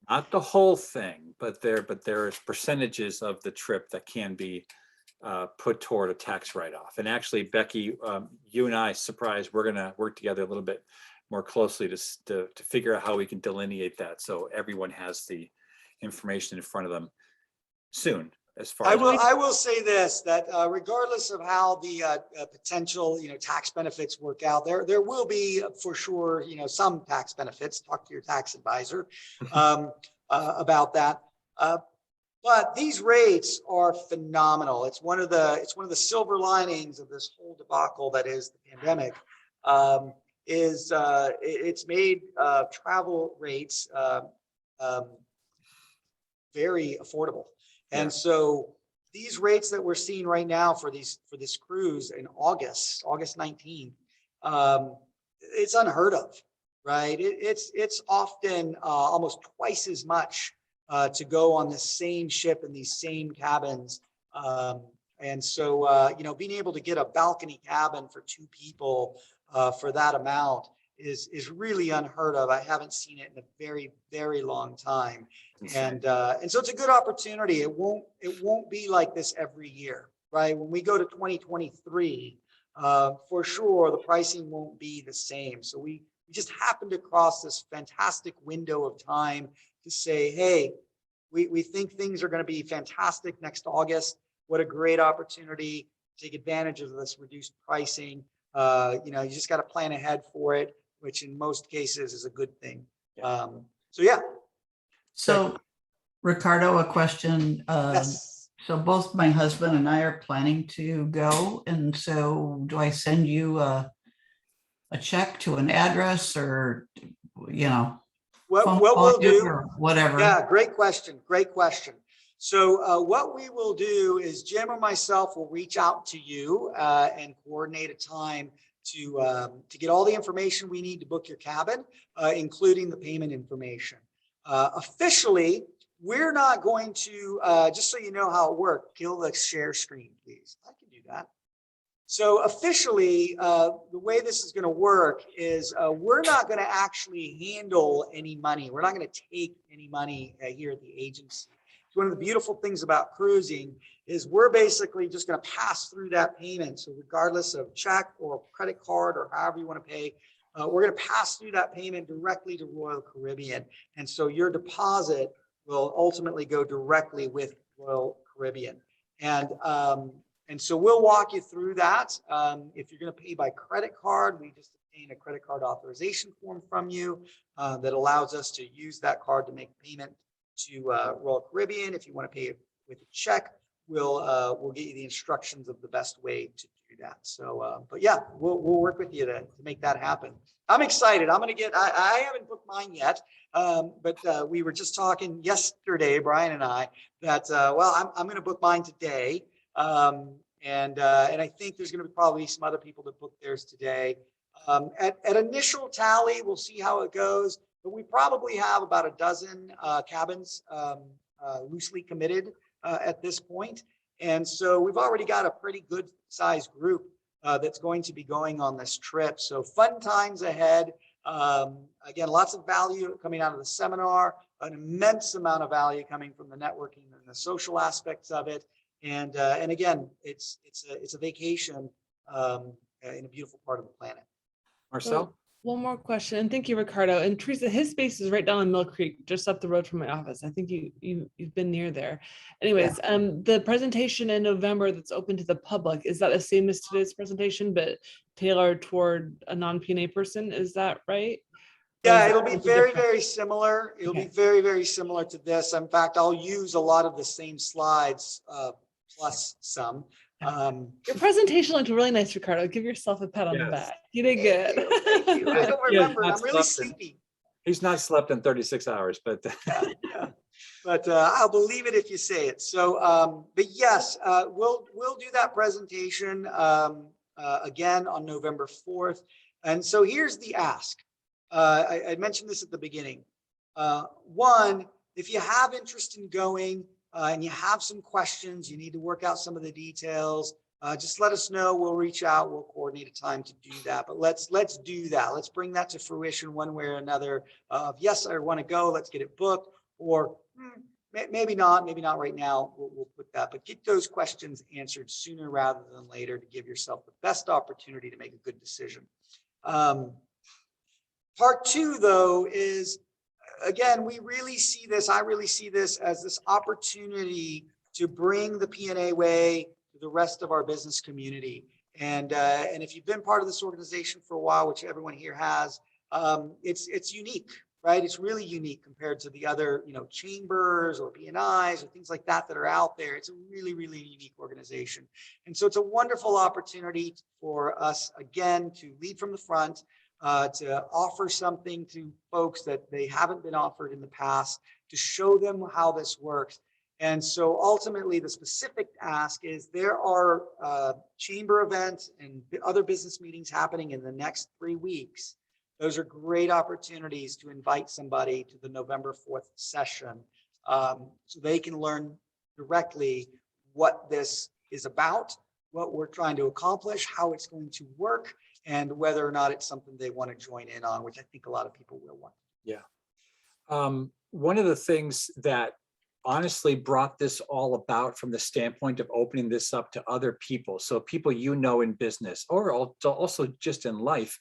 Not the whole thing, but there's percentages of the trip that can be put toward a tax write-off. And actually, Becky, you and I, surprised, we're gonna work together a little bit more closely to figure out how we can delineate that so everyone has the information in front of them soon. as far I as. will say this, that regardless of how the potential, tax benefits work out, there will be for sure, some tax benefits. Talk to your tax advisor about that. But these rates are phenomenal. It's one of the silver linings of this whole debacle that is the pandemic. It's made travel rates very affordable. And so these rates that we're seeing right now for this cruise in August 19th, it's unheard of, right? It's often almost twice as much to go on the same ship in these same cabins. And so, being able to get a balcony cabin for 2 people for that amount is really unheard of. I haven't seen it in a very, very long time. And so it's a good opportunity. It won't be like this every year, right? When we go to 2023, for sure, the pricing won't be the same. So we just happened to cross this fantastic window of time to say, hey, we think things are going to be fantastic next August. What a great opportunity to take advantage of this reduced pricing. You just got to plan ahead for it, which in most cases is a good thing. So Ricardo, a question. Yes. So both my husband and I are planning to go. And so do I send you a check to an address or, What phone we'll call you do, or whatever? yeah, great question. So what we will do is Jim or myself will reach out to you and coordinate a time to get all the information we need to book your cabin, including the payment information. Officially, we're not going to, just so you know how it works, kill the share screen, please. I can do that. So officially, the way this is going to work is we're not going to actually handle any money. We're not going to take any money here at the agency. One of the beautiful things about cruising is we're basically just going to pass through that payment. So regardless of check or credit card or however you want to pay, we're going to pass through that payment directly to Royal Caribbean. And so your deposit will ultimately go directly with Royal Caribbean. And so we'll walk you through that. If you're going to pay by credit card, we just obtain a credit card authorization form from you that allows us to use that card to make payment to Royal Caribbean. If you want to pay it with a check, we'll get you the instructions of the best way to do that. So, but yeah, we'll work with you to make that happen. I'm excited. I'm going to I haven't booked mine yet, but we were just talking yesterday, Brian and I, that I'm going to book mine today, and I think there's going to be probably some other people that book theirs today. At initial tally, we'll see how it goes. But we probably have about a dozen cabins loosely committed at this point. And so we've already got a pretty good sized group that's going to be going on this trip. So fun times ahead. Again, lots of value coming out of the seminar, an immense amount of value coming from the networking and the social aspects of it. And again, it's a vacation in a beautiful part of the planet. Marcel? One more question, and thank you, Ricardo. And Teresa, his space is right down in Mill Creek, just up the road from my office. I think you've been near there. Anyways, the presentation in November that's open to the public, is that the same as today's presentation, but tailored toward a non-PNA person? Is that right? Yeah, it'll be very, very similar. It'll be very, very similar to this. In fact, I'll use a lot of the same slides plus some. Your presentation looked really nice, Ricardo. Give yourself a pat on the back. You did good. Thank you. I don't remember. I'm really sleepy. He's not slept in 36 hours, but yeah. But I'll believe it if you say it. So, but yes, we'll do that presentation again on November 4th. And so here's the ask. I mentioned this at the beginning. One, if you have interest in going, and you have some questions, you need to work out some of the details, just let us know. We'll reach out. We'll coordinate a time to do that. But let's do that. Let's bring that to fruition one way or another. Yes, I want to go. Let's get it booked. Or maybe not right now. We'll put that. But get those questions answered sooner rather than later to give yourself the best opportunity to make a good decision. Part 2, though, is, again, I really see this as this opportunity to bring the PNA way to the rest of our business community. And if you've been part of this organization for a while, which everyone here has, it's unique, right? It's really unique compared to the other, chambers or BNIs or things like that that are out there. It's a really, really unique organization. And so it's a wonderful opportunity for us, again, to lead from the front, to offer something to folks that they haven't been offered in the past, to show them how this works. And so ultimately, the specific ask is there are chamber events and other business meetings happening in the next 3 weeks. Those are great opportunities to invite somebody to the November 4th session, so they can learn directly what this is about, what we're trying to accomplish, how it's going to work, and whether or not it's something they want to join in on, which I think a lot of people will want. Yeah. One of the things that honestly brought this all about from the standpoint of opening this up to other people, so people in business or also just in life,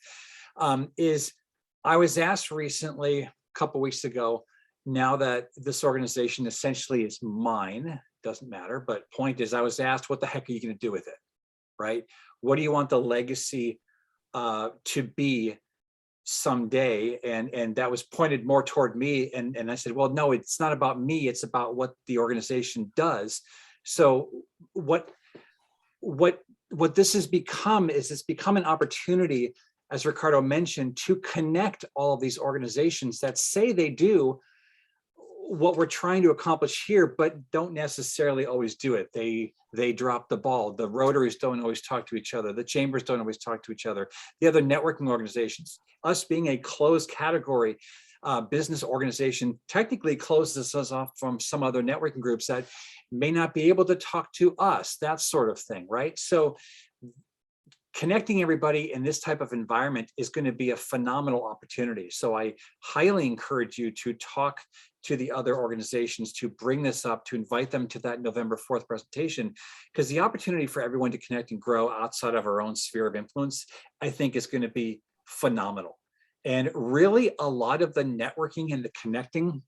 is I was asked recently, a couple weeks ago, now that this organization essentially is mine, doesn't matter, but point is I was asked, what the heck are you going to do with it, right? What do you want the legacy to be someday? And that was pointed more toward me. And I said, well, no, it's not about me. It's about what the organization does. So what this has become is it's become an opportunity, as Ricardo mentioned, to connect all of these organizations that say they do what we're trying to accomplish here, but don't necessarily always do it. They drop the ball. The Rotaries don't always talk to each other. The chambers don't always talk to each other. The other networking organizations, us being a closed category business organization, technically closes us off from some other networking groups that may not be able to talk to us, that sort of thing, right? So connecting everybody in this type of environment is going to be a phenomenal opportunity. So I highly encourage you to talk to the other organizations, to bring this up, to invite them to that November 4th presentation, because the opportunity for everyone to connect and grow outside of our own sphere of influence, I think, is going to be phenomenal. And really, a lot of the networking and the connecting,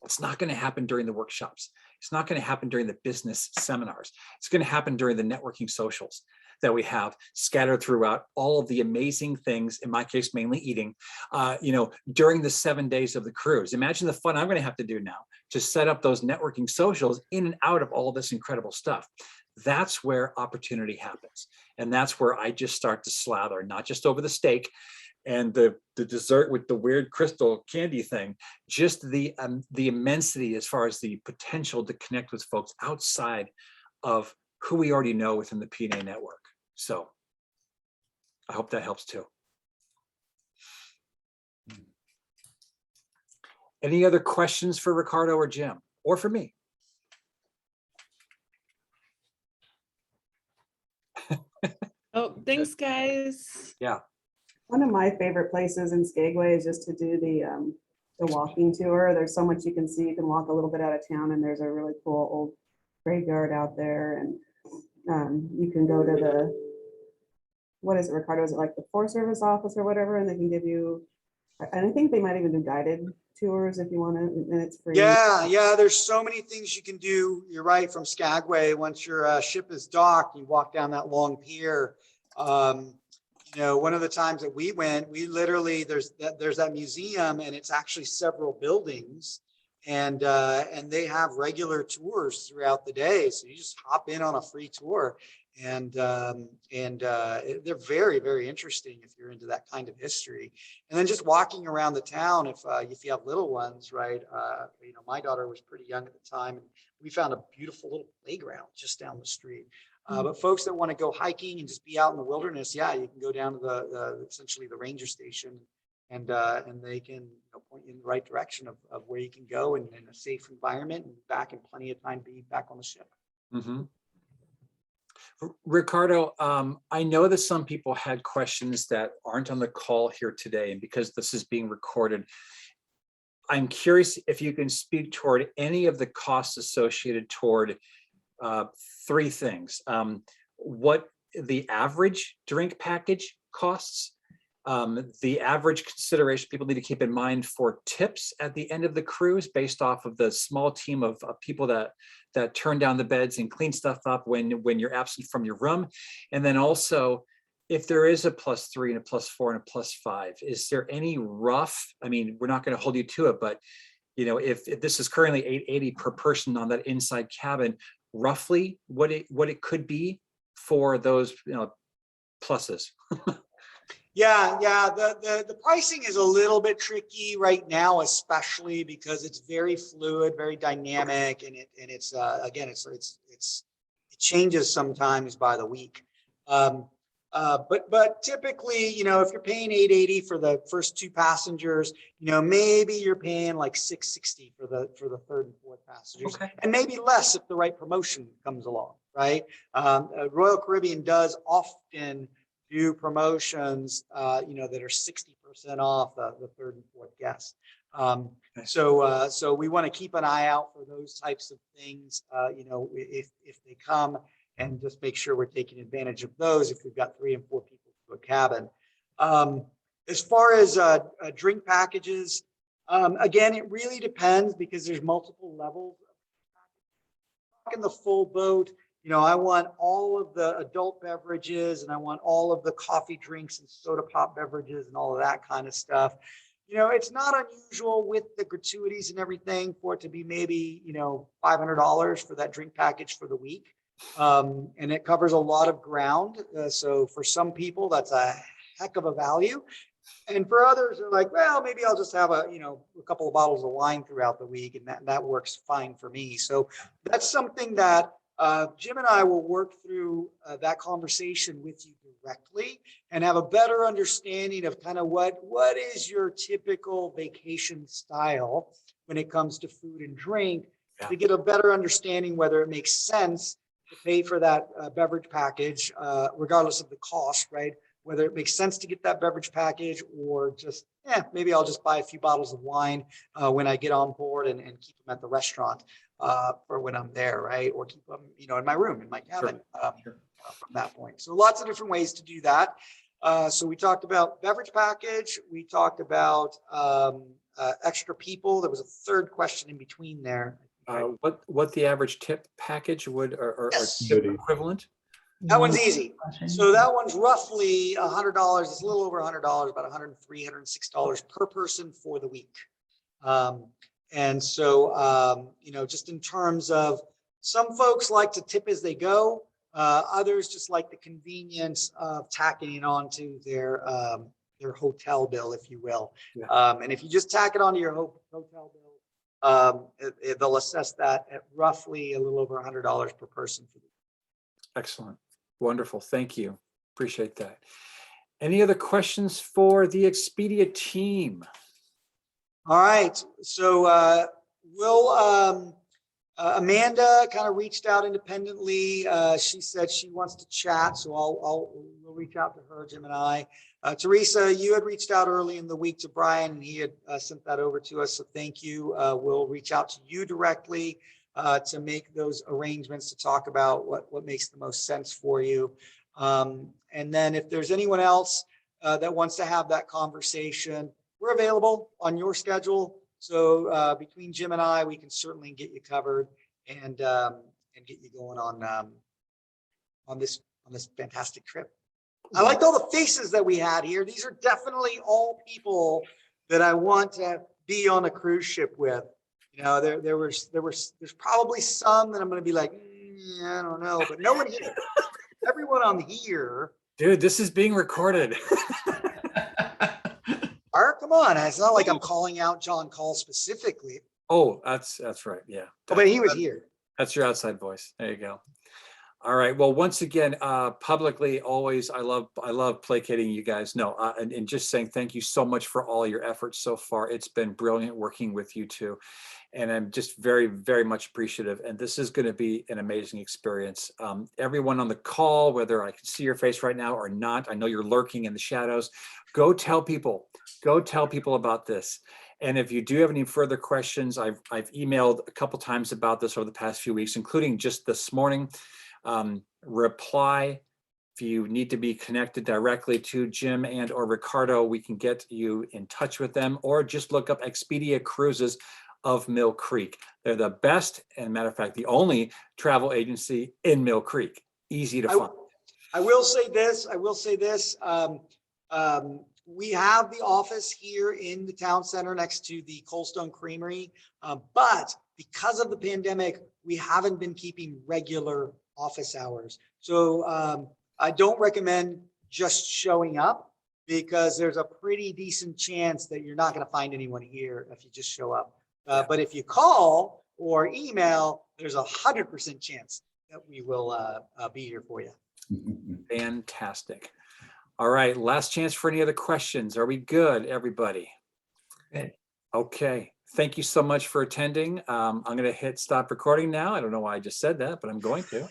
it's not going to happen during the workshops. It's not going to happen during the business seminars. It's going to happen during the networking socials that we have scattered throughout all of the amazing things, in my case, mainly eating, during the 7 days of the cruise. Imagine the fun I'm going to have to do now to set up those networking socials in and out of all this incredible stuff. That's where opportunity happens. And that's where I just start to slather, not just over the steak and the dessert with the weird crystal candy thing, just the immensity as far as the potential to connect with folks outside of who we already know within the PNA network. So I hope that helps too. Any other questions for Ricardo or Jim, or for me? Oh, thanks, guys. Yeah. One of my favorite places in Skagway is just to do the walking tour. There's so much you can see. You can walk a little bit out of town, and there's a really cool old graveyard out there. And you can go to the, what is it, Ricardo? Is it like the Forest Service office or whatever? And they can give you, and I think they might even do guided tours if you want to, and it's free. Yeah. There's so many things you can do. You're right. From Skagway, once your ship is docked, you walk down that long pier. One of the times that we went, we literally, there's that museum, and it's actually several buildings, and they have regular tours throughout the day. So you just hop in on a free tour, and they're very, very interesting if you're into that kind of history. And then just walking around the town, if you have little ones, right? My daughter was pretty young at the time, and we found a beautiful little playground just down the street. But folks that want to go hiking and just be out in the wilderness, yeah, you can go down to essentially the ranger station, and they can point you in the right direction of where you can go in a safe environment and back in plenty of time to be back on the ship. Mm-hmm. Ricardo, I know that some people had questions that aren't on the call here today, and because this is being recorded, I'm curious if you can speak toward any of the costs associated toward three things. What the average drink package costs, The average consideration people need to keep in mind for tips at the end of the cruise, based off of the small team of people that turn down the beds and clean stuff up when you're absent from your room. And then also, if there is a +3 and a +4 and a +5, is there any rough, I mean, we're not going to hold you to it, but if this is currently $880 per person on that inside cabin, roughly what it could be for those pluses? Yeah, the pricing is a little bit tricky right now, especially because it's very fluid, very dynamic, and it's again, it changes sometimes by the week. But typically, if you're paying $880 for the first 2 passengers, maybe you're paying like $660 for the 3rd and 4th passengers, Okay. and maybe less if the right promotion comes along, right? Royal Caribbean does often do promotions, that are 60% off the 3rd and 4th guests. So we want to keep an eye out for those types of things, if they come, and just make sure we're taking advantage of those if we've got 3 and 4 people to a cabin. As far as drink packages, again, it really depends because there's multiple levels. In the full boat, I want all of the adult beverages, and I want all of the coffee drinks and soda pop beverages and all of that kind of stuff. It's not unusual with the gratuities and everything for it to be maybe, $500 for that drink package for the week. And it covers a lot of ground. So for some people, that's a heck of a value. And for others, they're like, well, maybe I'll just have a couple of bottles of wine throughout the week, and that works fine for me. So that's something that Jim and I will work through that conversation with you directly and have a better understanding of kind of what is your typical vacation style when it comes to food and drink, to get a better understanding whether it makes sense to pay for that beverage package, regardless of the cost, right? Whether it makes sense to get that beverage package, or just, maybe I'll just buy a few bottles of wine when I get on board and keep them at the restaurant for when I'm there, right? Or keep them, in my room, in my cabin from that point. So lots of different ways to do that. So we talked about beverage package. We talked about extra people. There was a 3rd question in between there. What the average tip package would, or Yes. tip equivalent? That one's easy. So that one's roughly $100. It's a little over $100, about $103, $106 per person for the week. And so, just in terms of, some folks like to tip as they go. Others just like the convenience of tacking it onto their hotel bill, if you will. Yeah. And if you just tack it onto your hotel bill, they'll assess that at roughly a little over $100 per person for the week. Excellent. Wonderful. Thank you. Appreciate that. Any other questions for the Expedia team? All right. So Amanda kind of reached out independently. She said she wants to chat, so we'll reach out to her, Jim and I. Teresa, you had reached out early in the week to Brian, and he had sent that over to us. So thank you. We'll reach out to you directly to make those arrangements to talk about what makes the most sense for you. And then if there's anyone else that wants to have that conversation, we're available on your schedule. So between Jim and I, we can certainly get you covered and get you going on this fantastic trip. I liked all the faces that we had here. These are definitely all people that I want to be on a cruise ship with. There's probably some that I'm going to be like, I don't know, but no one here. Everyone on here. Dude, this is being recorded. Come on. It's not like I'm calling out John Call specifically. Oh, that's right. Yeah. But he was here. That's your outside voice. There you go. All right. Well, once again, publicly, always, I love placating you guys. No, and just saying thank you so much for all your efforts so far. It's been brilliant working with you two. And I'm just very, very much appreciative. And this is going to be an amazing experience. Everyone on the call, whether I can see your face right now or not, I know you're lurking in the shadows. Go tell people about this. And if you do have any further questions, I've emailed a couple times about this over the past few weeks, including just this morning. Reply If you need to be connected directly to Jim and or Ricardo, we can get you in touch with them, or just look up Expedia Cruises of Mill Creek. They're the best, and matter of fact, the only travel agency in Mill Creek. Easy to find. I will say this, we have the office here in the town center next to the Coldstone Creamery. But because of the pandemic, we haven't been keeping regular office hours. So I don't recommend just showing up, because there's a pretty decent chance that you're not going to find anyone here if you just show up. But if you call or email, there's 100% chance that we will be here for you. Fantastic. All right, last chance for any other questions. Are we good, everybody? Good. Okay, thank you so much for attending. I'm going to hit stop recording now. I don't know why I just said that, but I'm going to.